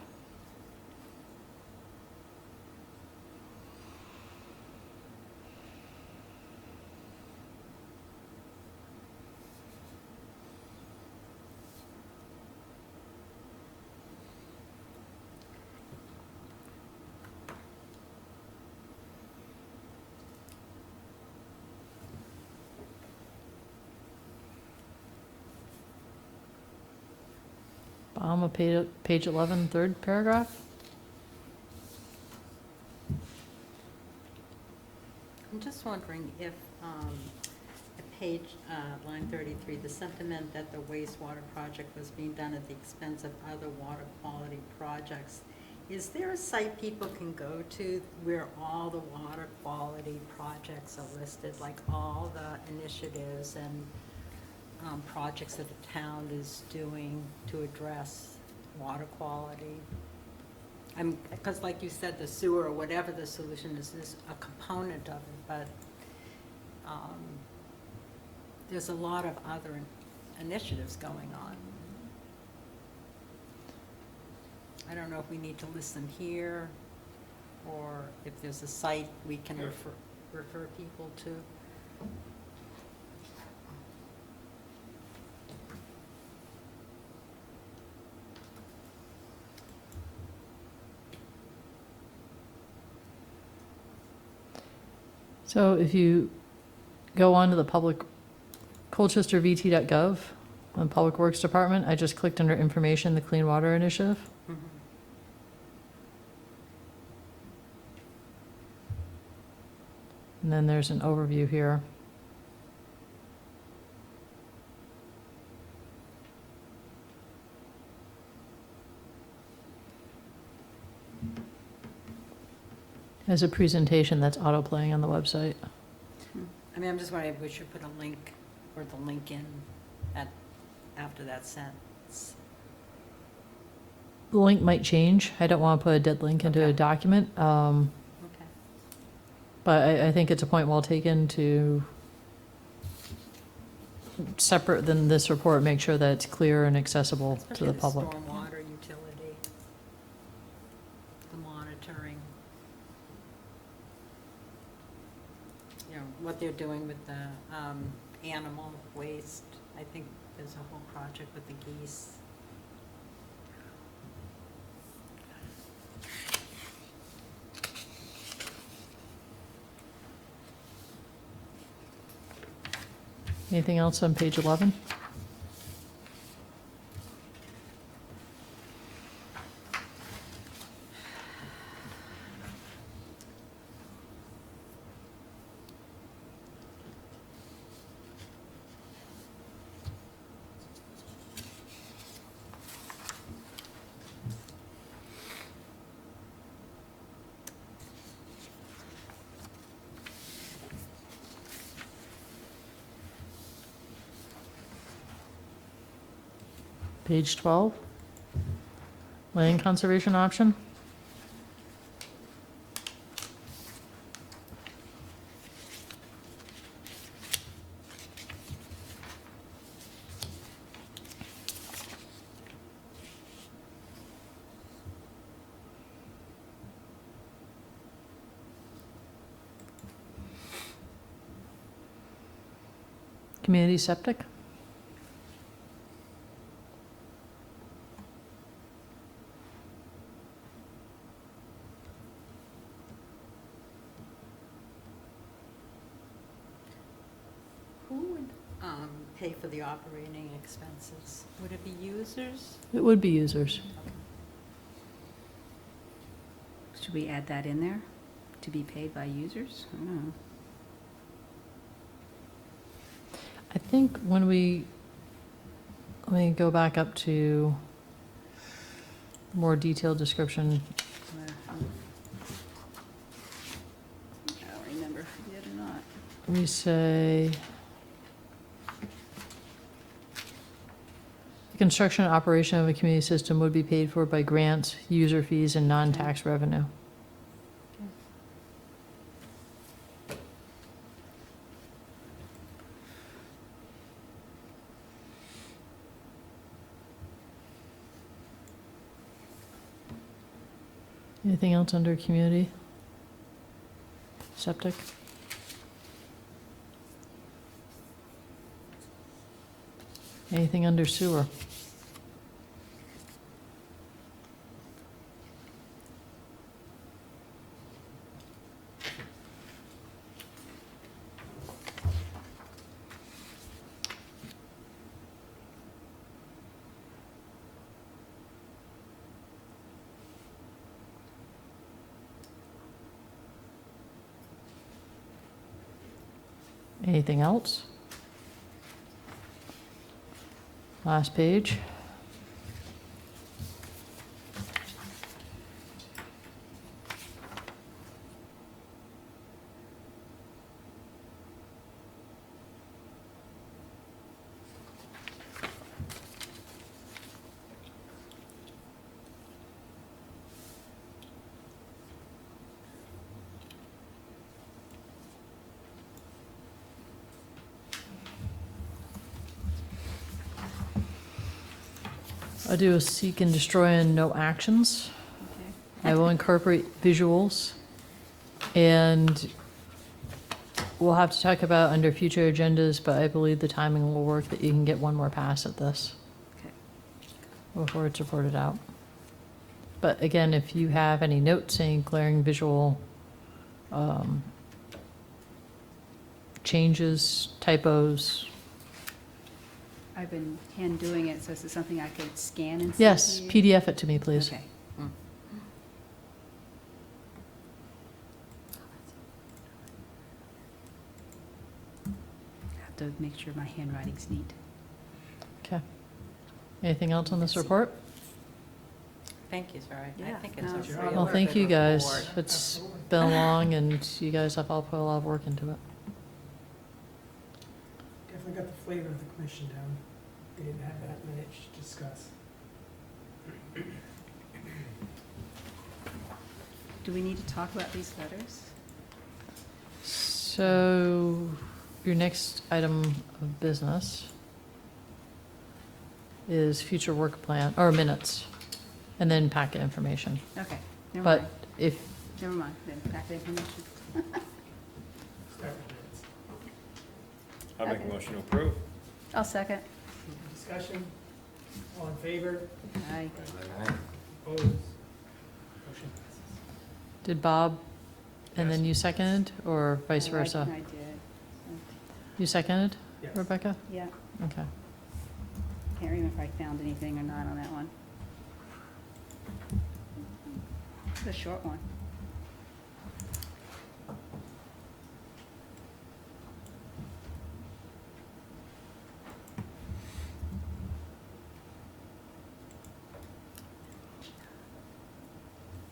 Bottom of page 11, third paragraph. I'm just wondering if, at page, line 33, the sentiment that the wastewater project was being done at the expense of other water quality projects, is there a site people can go to where all the water quality projects are listed, like all the initiatives and projects that the town is doing to address water quality? Because like you said, the sewer or whatever the solution is a component of it, but there's a lot of other initiatives going on. I don't know if we need to list them here, or if there's a site we can refer people to. So if you go on to the public, colchestervt.gov, on Public Works Department, I just clicked under Information, the Clean Water Initiative. Mhm. And then there's an overview here. There's a presentation that's auto-playing on the website. I mean, I'm just wondering if we should put a link, or the link in after that sentence. The link might change. I don't want to put a dead link into a Okay. document. Okay. But I think it's a point well taken to, separate than this report, make sure that it's clear and accessible to Especially the public. stormwater utility, the monitoring. You know, what they're doing with the animal waste. I think there's a whole project with the geese. Anything else on page 11? Page 12, land conservation option. Community septic. Who would pay for the operating expenses? Would it be users? It would be users. Should we add that in there? To be paid by users? I don't know. I think when we, let me go back up to more detailed description. I don't remember if we did or not. We say, the construction and operation of a community system would be paid for by grants, user fees, and non-tax revenue. Anything else under community? Septic? Anything under sewer? Anything else? Last page. I'll do a seek and destroy and no actions. Okay. I will incorporate visuals. And we'll have to talk about under future agendas, but I believe the timing will work that you can get one more pass at this Okay. before it's reported out. But again, if you have any notes saying glaring visual changes, typos, I've been hand doing it, so is it something I could scan and send yes, to you? PDF it to me, please. Okay. I have to make sure my handwriting's neat. Okay. Anything else on this report? Thank you, sorry. I Yeah, think it's no, a it's really Well, thank good you guys. report. It's Absolutely. been long and you guys have all put a lot of work into it. Definitely got the flavor of the commission down. We didn't have that minute to discuss. Do we need to talk about these letters? So, your next item of business is future work plan, or minutes, and then packet information. Okay, never But mind, if, never mind, then back to information. Start with minutes. I'll make a motion to approve. I'll second. Discussion, all in favor, Aye. opposed? Motion passes. did Bob, and then Yes. you seconded, or vice I versa? did. You seconded, Yes. Rebecca? Yeah, Okay. can't remember if I found anything or not on that one. It's a short one.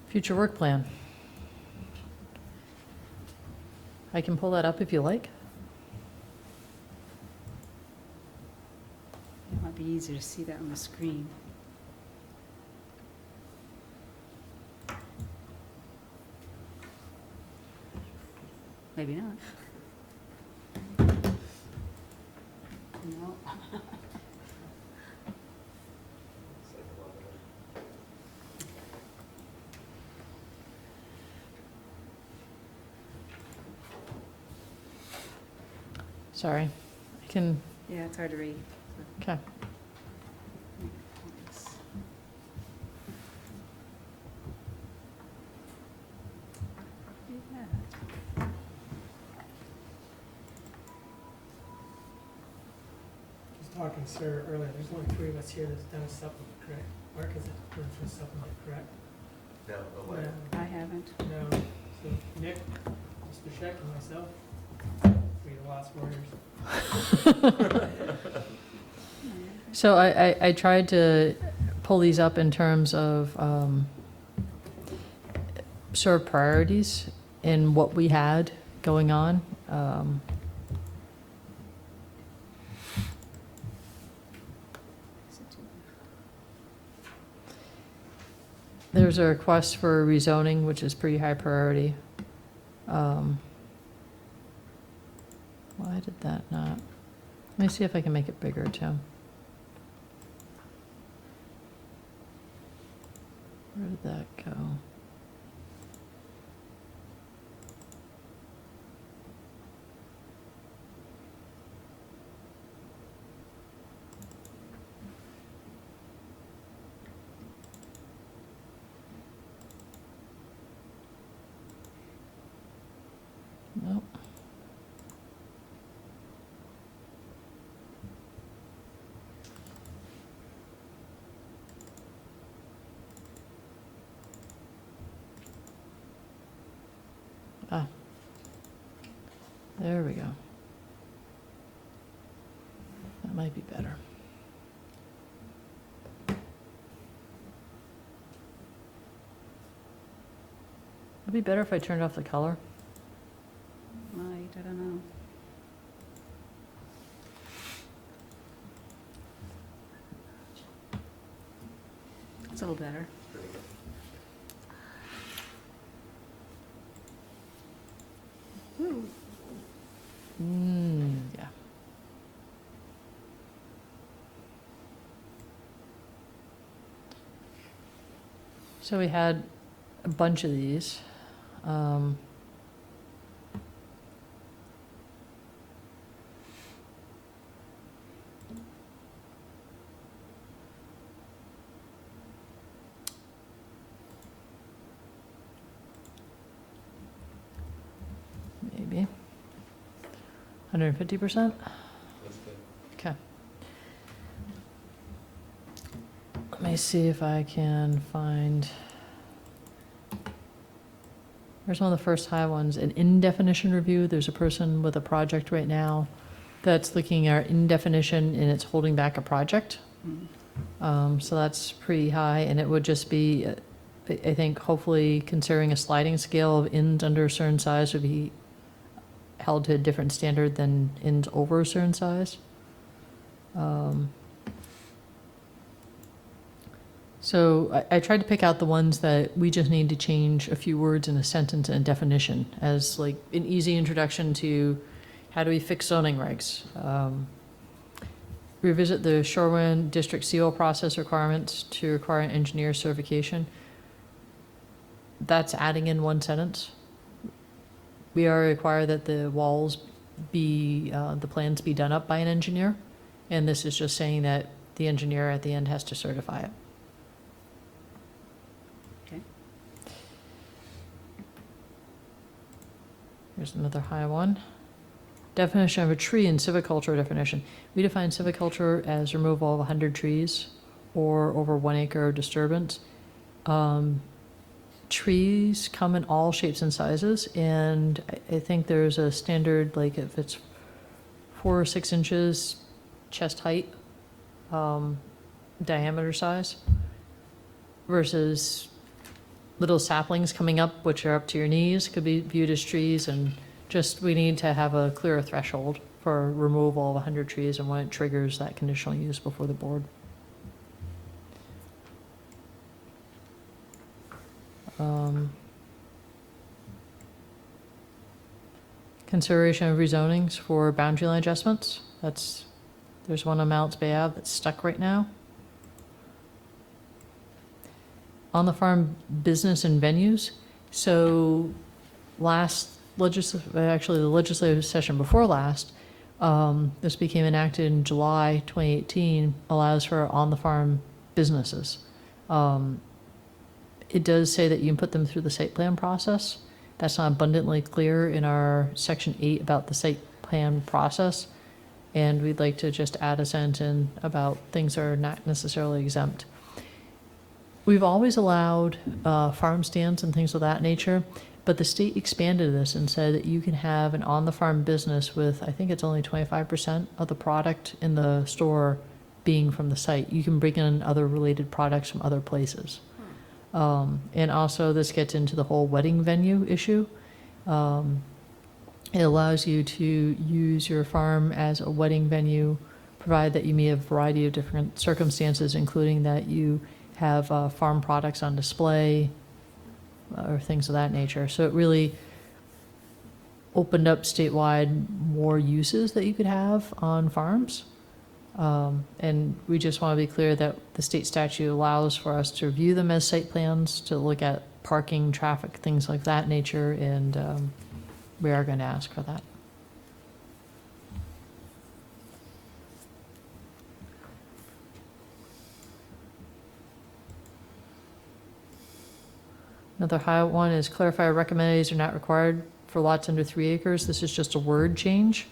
Future work plan. I can pull that up if you like. It might be easier to see that on the screen. Maybe not. No. Sorry. I can, Yeah, it's hard to read. okay. Just talking, sir, earlier, there's only three of us here that's done a supplement, correct? Mark has done a supplement, correct? No, the way. I haven't. No, so Nick, Mr. Scheck, and myself, we the last warriors. So I tried to pull these up in terms of sort of priorities in what we had going on. There's a request for rezoning, which is pretty high priority. Why did that not? Let me see if I can make it bigger too. Where did that go? Nope. Ah. There we go. might be better. It'd be better if I turned off the color. Might, I don't know. It's a little better. Pretty good. Yeah. So we had a bunch of these. Um, maybe 150%. That's good. Okay. Let me see if I can find. Here's one of the first high ones, an in-definition review. There's a person with a project right now that's looking at in-definition and it's holding back a project. So that's pretty high, and it would just be, I think, hopefully considering a sliding scale of ins under a certain size would be held to a different standard than ins over a certain size. So I tried to pick out the ones that we just need to change a few words in a sentence and a definition as like an easy introduction to how do we fix zoning regs. Revisit the Shoreline District CO process requirements to require an engineer certification. That's adding in one sentence. We are required that the walls be, the plans be done up by an engineer. And this is just saying that the engineer at the end has to certify it. Okay. Here's another high one. Definition of a tree in civiculture definition. We define civiculture as removal of 100 trees or over 1 acre of disturbance. Trees come in all shapes and sizes, and I think there's a standard, like if it's 4 or 6 inches chest height, diameter size, versus little saplings coming up, which are up to your knees, could be viewed as trees, and just, we need to have a clearer threshold for removal of 100 trees and when it triggers that conditional use before the board. Consideration of rezonings for boundary line adjustments. There's one on Mounts Bay Ave that's stuck right now. On the farm business and venues. So actually the legislative session before last, this became enacted in July 2018, allows for on-the-farm businesses. It does say that you can put them through the site plan process. That's not abundantly clear in our section 8 about the site plan process. And we'd like to just add a sentence in about things that are not necessarily exempt. We've always allowed farm stands and things of that nature, but the state expanded this and said that you can have an on-the-farm business with, I think it's only 25% of the product in the store being from the site. You can bring in other related products from other places. And also this gets into the whole wedding venue issue. It allows you to use your farm as a wedding venue, provided that you meet a variety of different circumstances, including that you have farm products on display or things of that nature. So it really opened up statewide more uses that you could have on farms. And we just want to be clear that the state statute allows for us to review them as site plans, to look at parking, traffic, things like that nature, and we are going to ask for that. Another high one is clarify recommended are not required for lots under 3 acres. This is just a word change.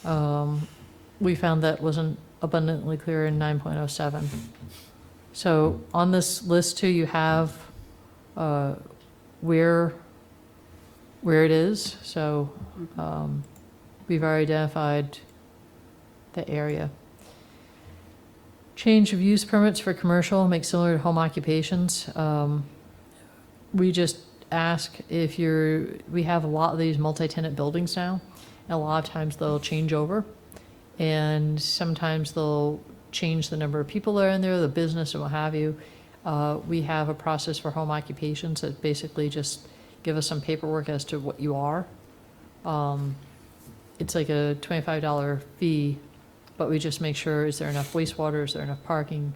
We found that wasn't abundantly clear in 9.07. So on this list too, you have where it is. So we've already identified the area. Change of use permits for commercial, make similar to home occupations. We just ask if we have a lot of these multi-tenant buildings now, and a lot of times they'll change over. And sometimes they'll change the number of people that are in there, the business and what have you. We have a process for home occupations that basically just give us some paperwork as to what you are. It's like a $25 fee, but we just make sure, is there enough wastewater, is there enough parking?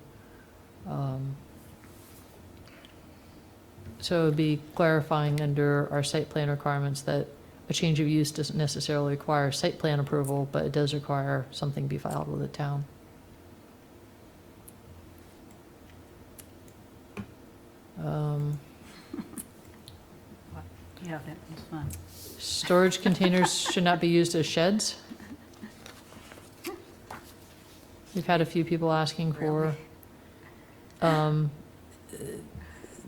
So it would be clarifying under our site plan requirements that a change of use doesn't necessarily require site plan approval, but it does require something be filed with the town. Yeah, that was fun. Storage containers should not be used as sheds. We've had a few people asking for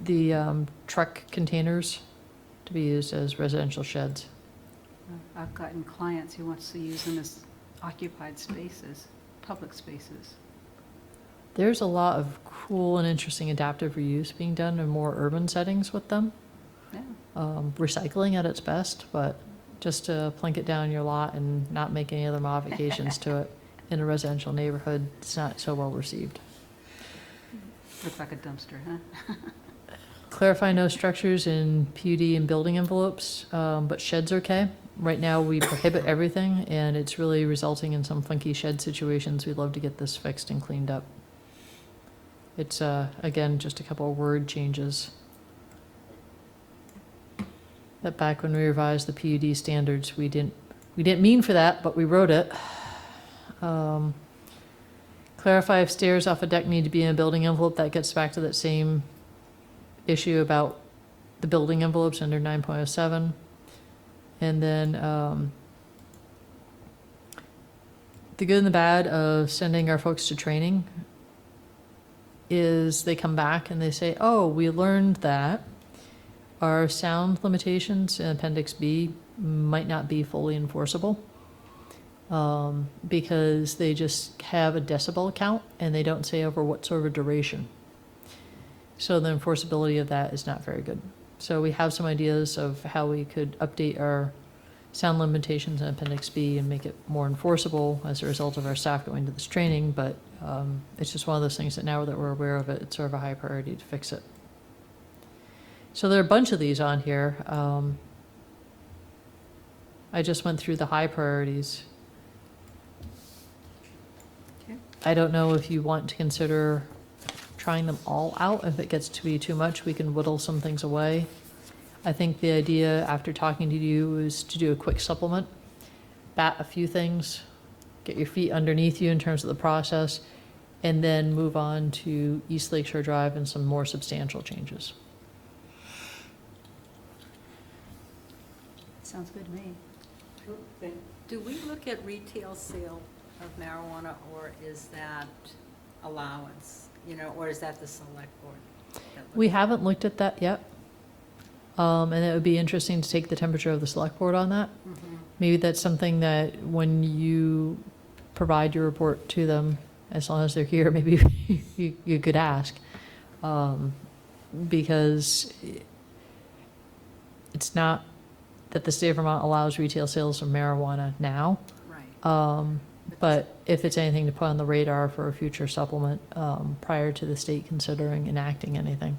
the truck containers to be used as residential sheds. I've gotten clients who wants to use them as occupied spaces, public spaces. There's a lot of cool and interesting adaptive reuse being done in more urban settings with them. Yeah. Recycling at its best, but just to plink it down your lot and not make any other modifications to it in a residential neighborhood, it's not so well received. Looks like a dumpster, huh? Clarify no structures in PUD and building envelopes, but sheds are okay. Right now, we prohibit everything, and it's really resulting in some funky shed situations. We'd love to get this fixed and cleaned up. It's, again, just a couple of word changes. That back when we revised the PUD standards, we didn't mean for that, but we wrote it. Clarify if stairs off a deck need to be in a building envelope. That gets back to that same issue about the building envelopes under 9.07. And then the good and the bad of sending our folks to training is they come back and they say, oh, we learned that our sound limitations in Appendix B might not be fully enforceable because they just have a decibel count and they don't say over what sort of duration. So the enforceability of that is not very good. So we have some ideas of how we could update our sound limitations in Appendix B and make it more enforceable as a result of our staff going to this training, but it's just one of those things that now that we're aware of it, it's sort of a high priority to fix it. So there are a bunch of these on here. I just went through the high priorities. Okay. I don't know if you want to consider trying them all out. If it gets to be too much, we can whittle some things away. I think the idea after talking to you is to do a quick supplement, bat a few things, get your feet underneath you in terms of the process, and then move on to East Lakeshore Drive and some more substantial changes. Sounds good to me. Do we look at retail sale of marijuana, or is that allowance, or is that the select board? We haven't looked at that yet. And it would be interesting to take the temperature of the select board on that. Mm-hmm. Maybe that's something that when you provide your report to them, as long as they're here, maybe you could ask. Because it's not that the state of Vermont allows retail sales of marijuana now. Right. But if it's anything to put on the radar for a future supplement prior to the state considering enacting anything.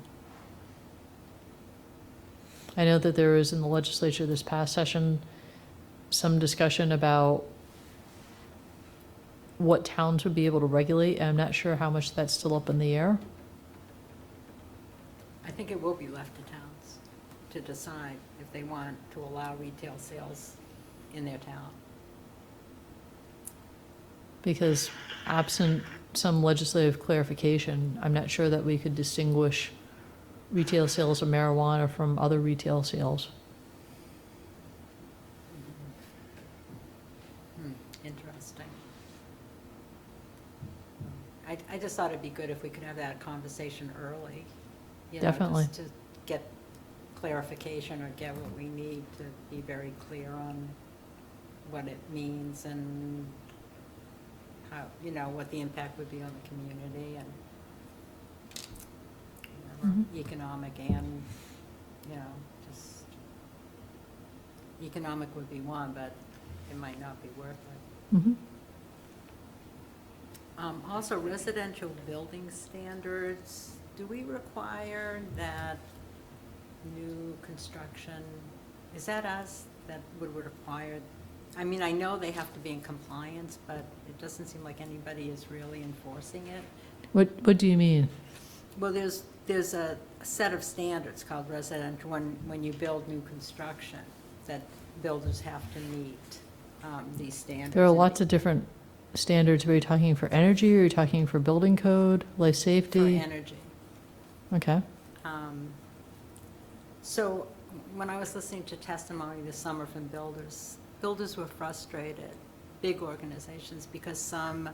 I know that there was in the legislature this past session some discussion about what towns would be able to regulate, and I'm not sure how much that's still up in the air. I think it will be left to towns to decide if they want to allow retail sales in their town. Because absent some legislative clarification, I'm not sure that we could distinguish retail sales of marijuana from other retail sales. Interesting. I just thought it'd be good if we could have that conversation early. Definitely. Just to get clarification or get what we need to be very clear on what it means and how, you know, what the impact would be on the community and whatever, Mhm. economic and, you know, just, economic would be one, but it might not be worth it. Mhm. Also, residential building standards, do we require that new construction, is that us that would require? I mean, I know they have to be in compliance, but it doesn't seem like anybody is really enforcing it. What do you mean? Well, there's a set of standards called residential, when you build new construction, that builders have to meet these standards. There are lots of different standards. Are you talking for energy, or are you talking for building code, life For safety? energy. Okay. So when I was listening to testimony this summer from builders were frustrated, big organizations, because some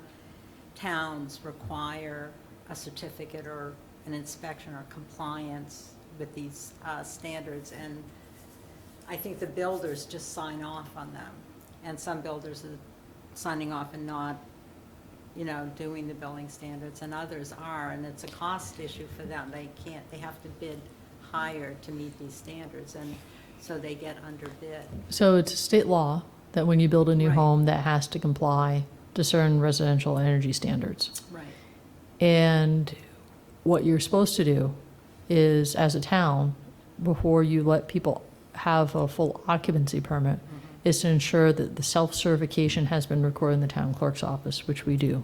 towns require a certificate or an inspection or compliance with these standards, and I think the builders just sign off on them. And some builders are signing off and not, you know, doing the building standards, and others are, and it's a cost issue for them. They have to bid higher to meet these standards, and so they get underbid. So it's a state law that when you build a new Right. home, that has to comply to certain residential energy standards. Right. And what you're supposed to do is, as a town, before you let people have a full occupancy permit, is to ensure that the self-certification has been recorded in the town clerk's office, which we do.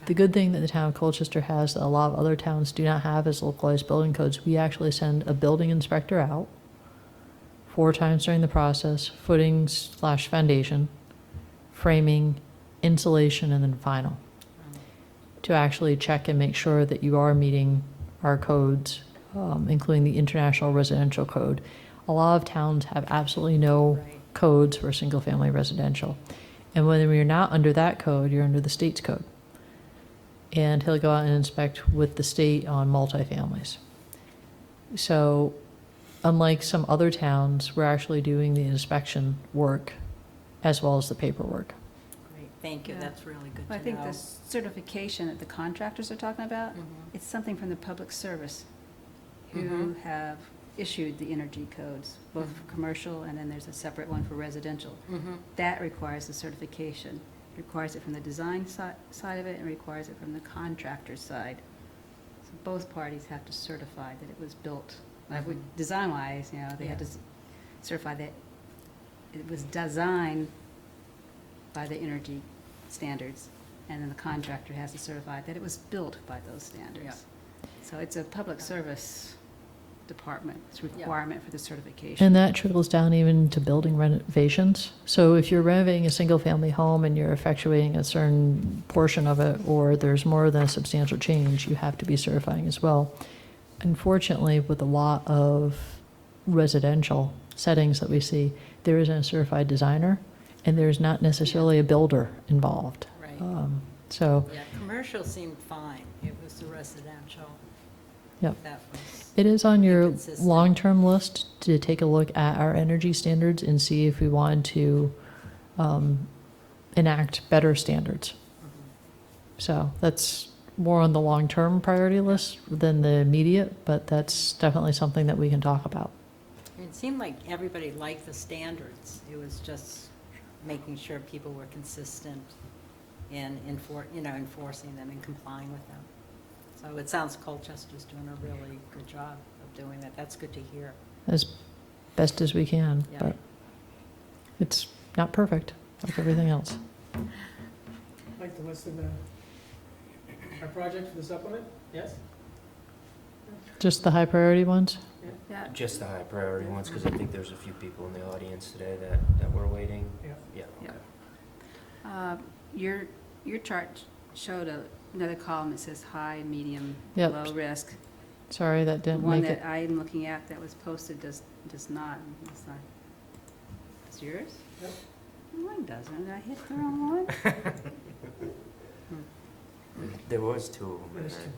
The good thing that the town of Colchester has that a lot of other towns do not have is localized building codes. We actually send a building inspector out 4 times during the process, footings/foundation, framing, insulation, and then final, to actually check and make sure that you are meeting our codes, including the International Residential Code. A lot of towns have absolutely no Right. codes for single-family residential. And when you're not under that code, you're under the state's code. And he'll go out and inspect with the state on multifamilies. So unlike some other towns, we're actually doing the inspection work as well as the paperwork. Great, thank you, Yeah. that's really good to know. I think the certification that the contractors are talking about, Mhm. it's something from the public service who Mhm. have issued the energy codes, both for Mhm. commercial, and then there's a separate one for residential. Mhm. That requires a certification. It requires it from the design side of it, and requires it from the contractor side. So both parties have to certify that it was built, like with Mhm. design-wise, you know, they had to Yeah. certify that it was designed by the energy standards, and then the contractor has to certify that it was built by those standards. So it's a public service department, it's a Yeah. requirement for the certification. And that trickles down even to building renovations. So if you're renovating a single-family home and you're effectuating a certain portion of it, or there's more than a substantial change, you have to be certifying as well. Unfortunately, with a lot of residential settings that we see, there isn't a certified designer, and there's not necessarily a builder involved. Right. So Yeah, commercial seemed fine, it was the residential. Yep. That was. it is on your Inconsistent. long-term list to take a look at our energy standards and see if we wanted to enact better standards. Mhm. So that's more on the long-term priority list than the immediate, but that's definitely something that we can talk about. It seemed like everybody liked the standards, it was just making sure people were consistent in enforcing them and complying with them. So it sounds Colchester's doing a really good job of doing that, that's good to hear. As best as we can, Yeah. but it's not perfect, like everything else. Like the list of our project for the supplement, yes? Just the high-priority ones? Yeah, Just the high priority ones, because I think there's a few people in the audience today that were waiting. Yeah. Yeah, Yeah. okay. Your chart showed another column that says high, medium, Yep. low risk. Sorry, that The didn't one make it. that I'm looking at that was posted does not, it's not. It's yours? Yep. Mine doesn't, did I hit the wrong one? There was 2 of them in There's there. two.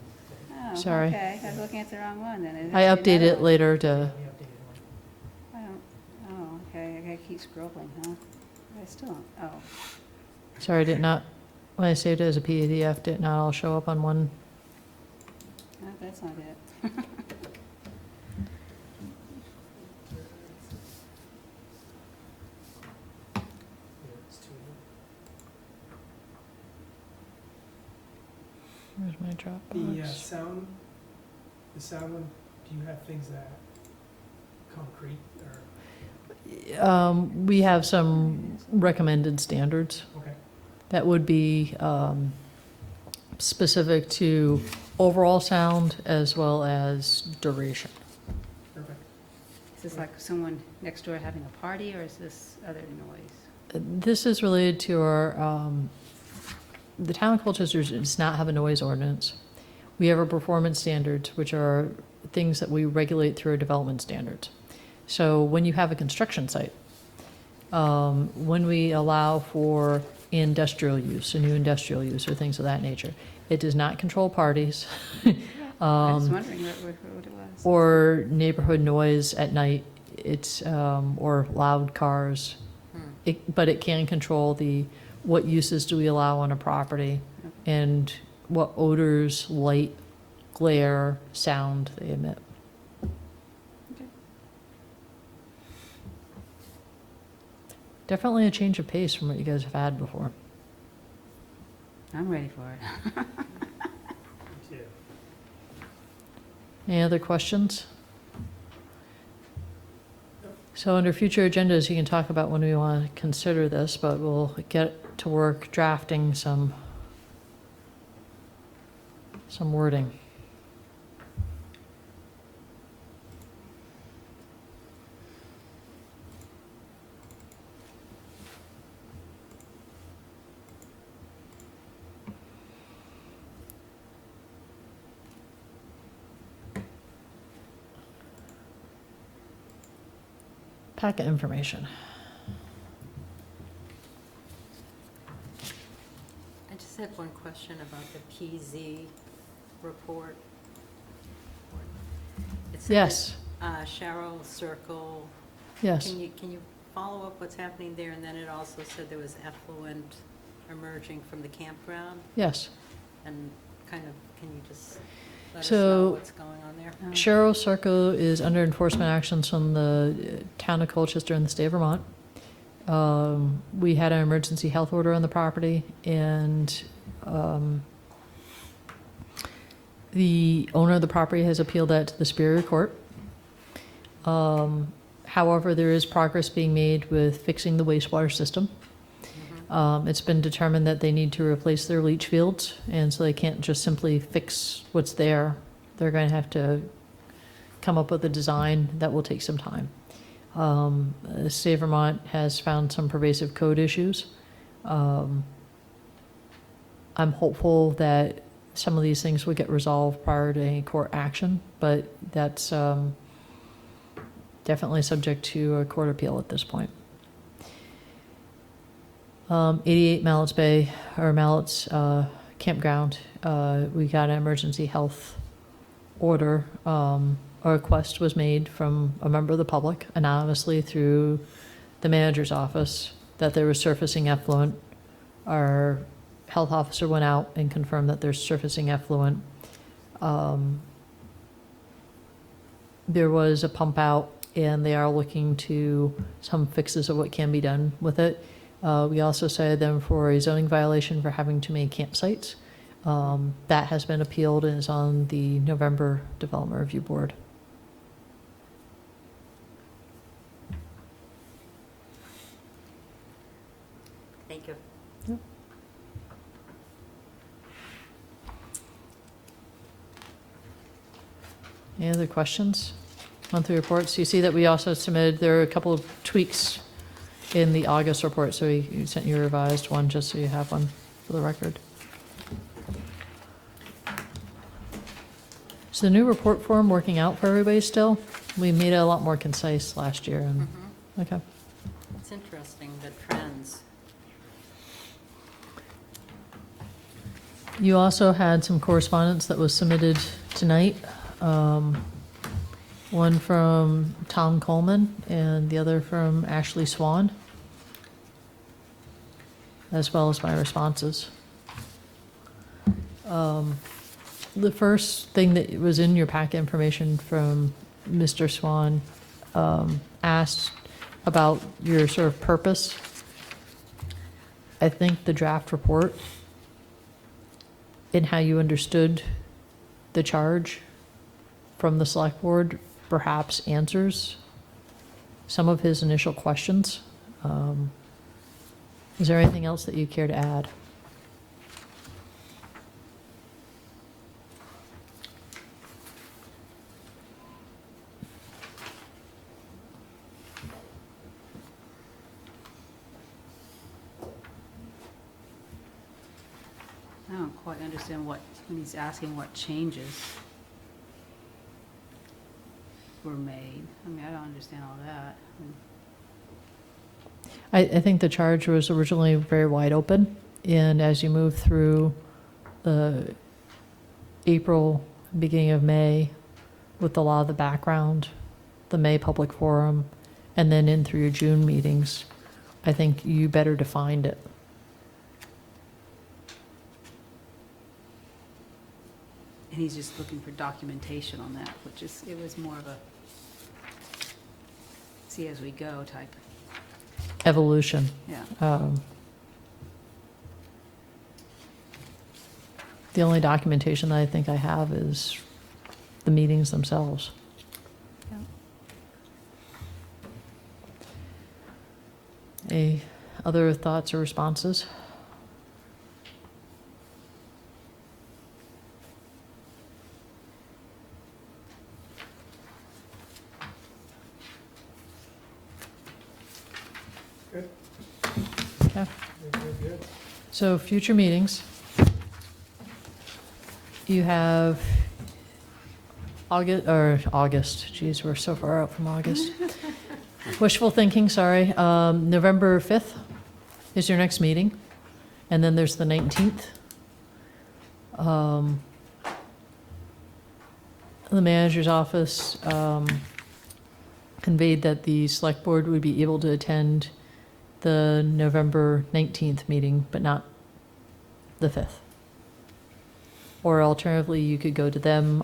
Oh, Sorry. okay, I was looking at the wrong one then. It I has to be updated another it one. later We to, updated one. I don't, oh, okay, I gotta keep scrolling, huh? I still don't, oh. sorry, I did not When I saved it as a PDF, did it not all show up on one? No, that's not it. Yeah, it's too. Where's my The Dropbox? sound one, do you have things that concrete or, We have some recommended standards okay, that would be specific to overall sound as well as duration. perfect. Is this like someone next door having a party, or is this other noise? This is related to our, the town of Colchester does not have a noise ordinance. We have our performance standards, which are things that we regulate through our development standards. So when you have a construction site, when we allow for industrial use, a new industrial use or things of that nature, it does not control parties. I was wondering what it was. Or neighborhood noise at night, it's, or loud cars. But it can control what uses do we allow on a property and what odors, light, glare, sound they emit. Okay. Definitely a change of pace from what you guys have had before. I'm ready for it. Me too. Any other questions? So under future agendas, you can talk about when we want to consider this, but we'll get to work drafting some wording. Packet information. I just had one question about the PZ report. It said Yes, that, Sharrow Circle, yes. can you follow up what's happening there? And then it also said there was effluent emerging from the campground, Yes. and kind of, can you just let us So- know what's going on there? Sharrow Circle is under enforcement actions from the town of Colchester and the state of Vermont. We had an emergency health order on the property, and the owner of the property has appealed that to the Superior Court. However, there is progress being made with fixing the wastewater system. It's been determined that they need to replace their leach fields, and so they can't just simply fix what's there. They're going to have to come up with a design that will take some time. The state of Vermont has found some pervasive code issues. I'm hopeful that some of these things will get resolved prior to any court action, but that's definitely subject to a court appeal at this point. 88 Mallett's Bay, or Mallett's Campground, we got an emergency health order. A request was made from a member of the public anonymously through the manager's office that there was surfacing effluent. Our health officer went out and confirmed that there's surfacing effluent. There was a pump out, and they are looking to some fixes of what can be done with it. We also cited them for a zoning violation for having too many campsites. That has been appealed and is on the November Development Review Board. Thank you. Any other questions? Monthly reports. You see that we also submitted, there are a couple of tweaks in the August report, so we sent you a revised one just so you have one for the record. Is the new report form working out for everybody still? We made it a lot more concise last year, and, okay. It's interesting, the trends. You also had some correspondence that was submitted tonight. One from Tom Coleman and the other from Ashley Swan, as well as my responses. The first thing that was in your packet information from Mr. Swan asked about your sort of purpose. I think the draft report and how you understood the charge from the select board perhaps answers some of his initial questions. Is there anything else that you care to add? I don't quite understand when he's asking what changes were made. I mean, I don't understand all that. I think the charge was originally very wide open, and as you move through the April, beginning of May, with the law of the background, the May public forum, and then in through your June meetings, I think you better defined it. And he's just looking for documentation on that, which is, it was more of a see as we go type, Evolution. yeah. The only documentation that I think I have is the meetings themselves. Yeah. Any other thoughts or responses? Good. Okay. Good. So future meetings. You have August, geez, we're so far out from August. Wishful thinking, sorry. November 5th is your next meeting, and then there's the 19th. The manager's office conveyed that the select board would be able to attend the November 19th meeting, but not the 5th. Or alternatively, you could go to them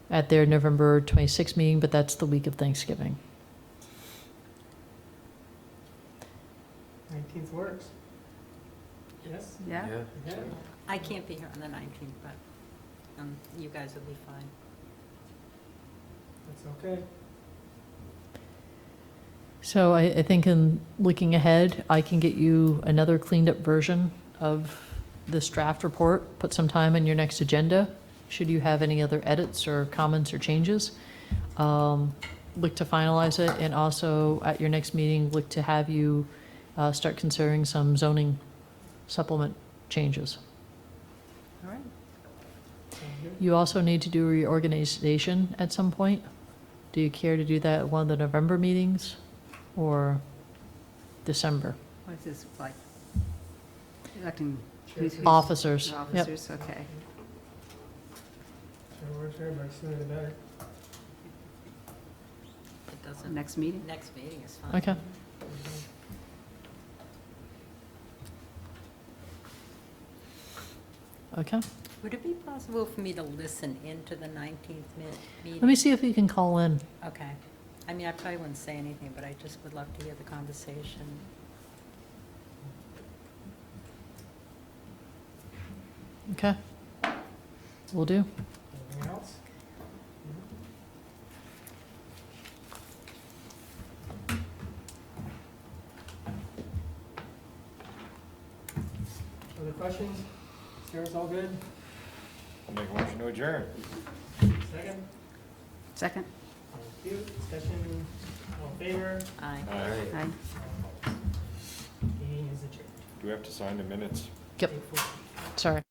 at their November 26th meeting, but that's the week of Thanksgiving. 19th works. Yes? Yeah? Yeah. I can't be here on the 19th, but you guys will be fine. That's okay. So I think in looking ahead, I can get you another cleaned up version of this draft report, put some time on your next agenda, should you have any other edits or comments or changes. Look to finalize it, and also at your next meeting, look to have you start considering some zoning supplement changes. All right. Sounds good. You also need to do reorganization at some point. Do you care to do that at one of the November meetings or December? What is this, like, electing Sure. Officers, yep. officers? Okay. Sure works for everybody, sooner the better. It doesn't, Next meeting? next meeting is fine. Okay. Okay. Would it be possible for me to listen into the 19th meeting? Let me see if you can call in. Okay. I mean, I probably wouldn't say anything, but I just would love to hear the conversation. Okay. Will do. Anything else? Other questions? Sarah's all good? Make a motion to adjourn. Second? Second? Thank you. Discussion, all in favor? Aye. All right. Aye. Meeting is adjourned. Do we have to sign the minutes? Yep. 8:40. Sorry.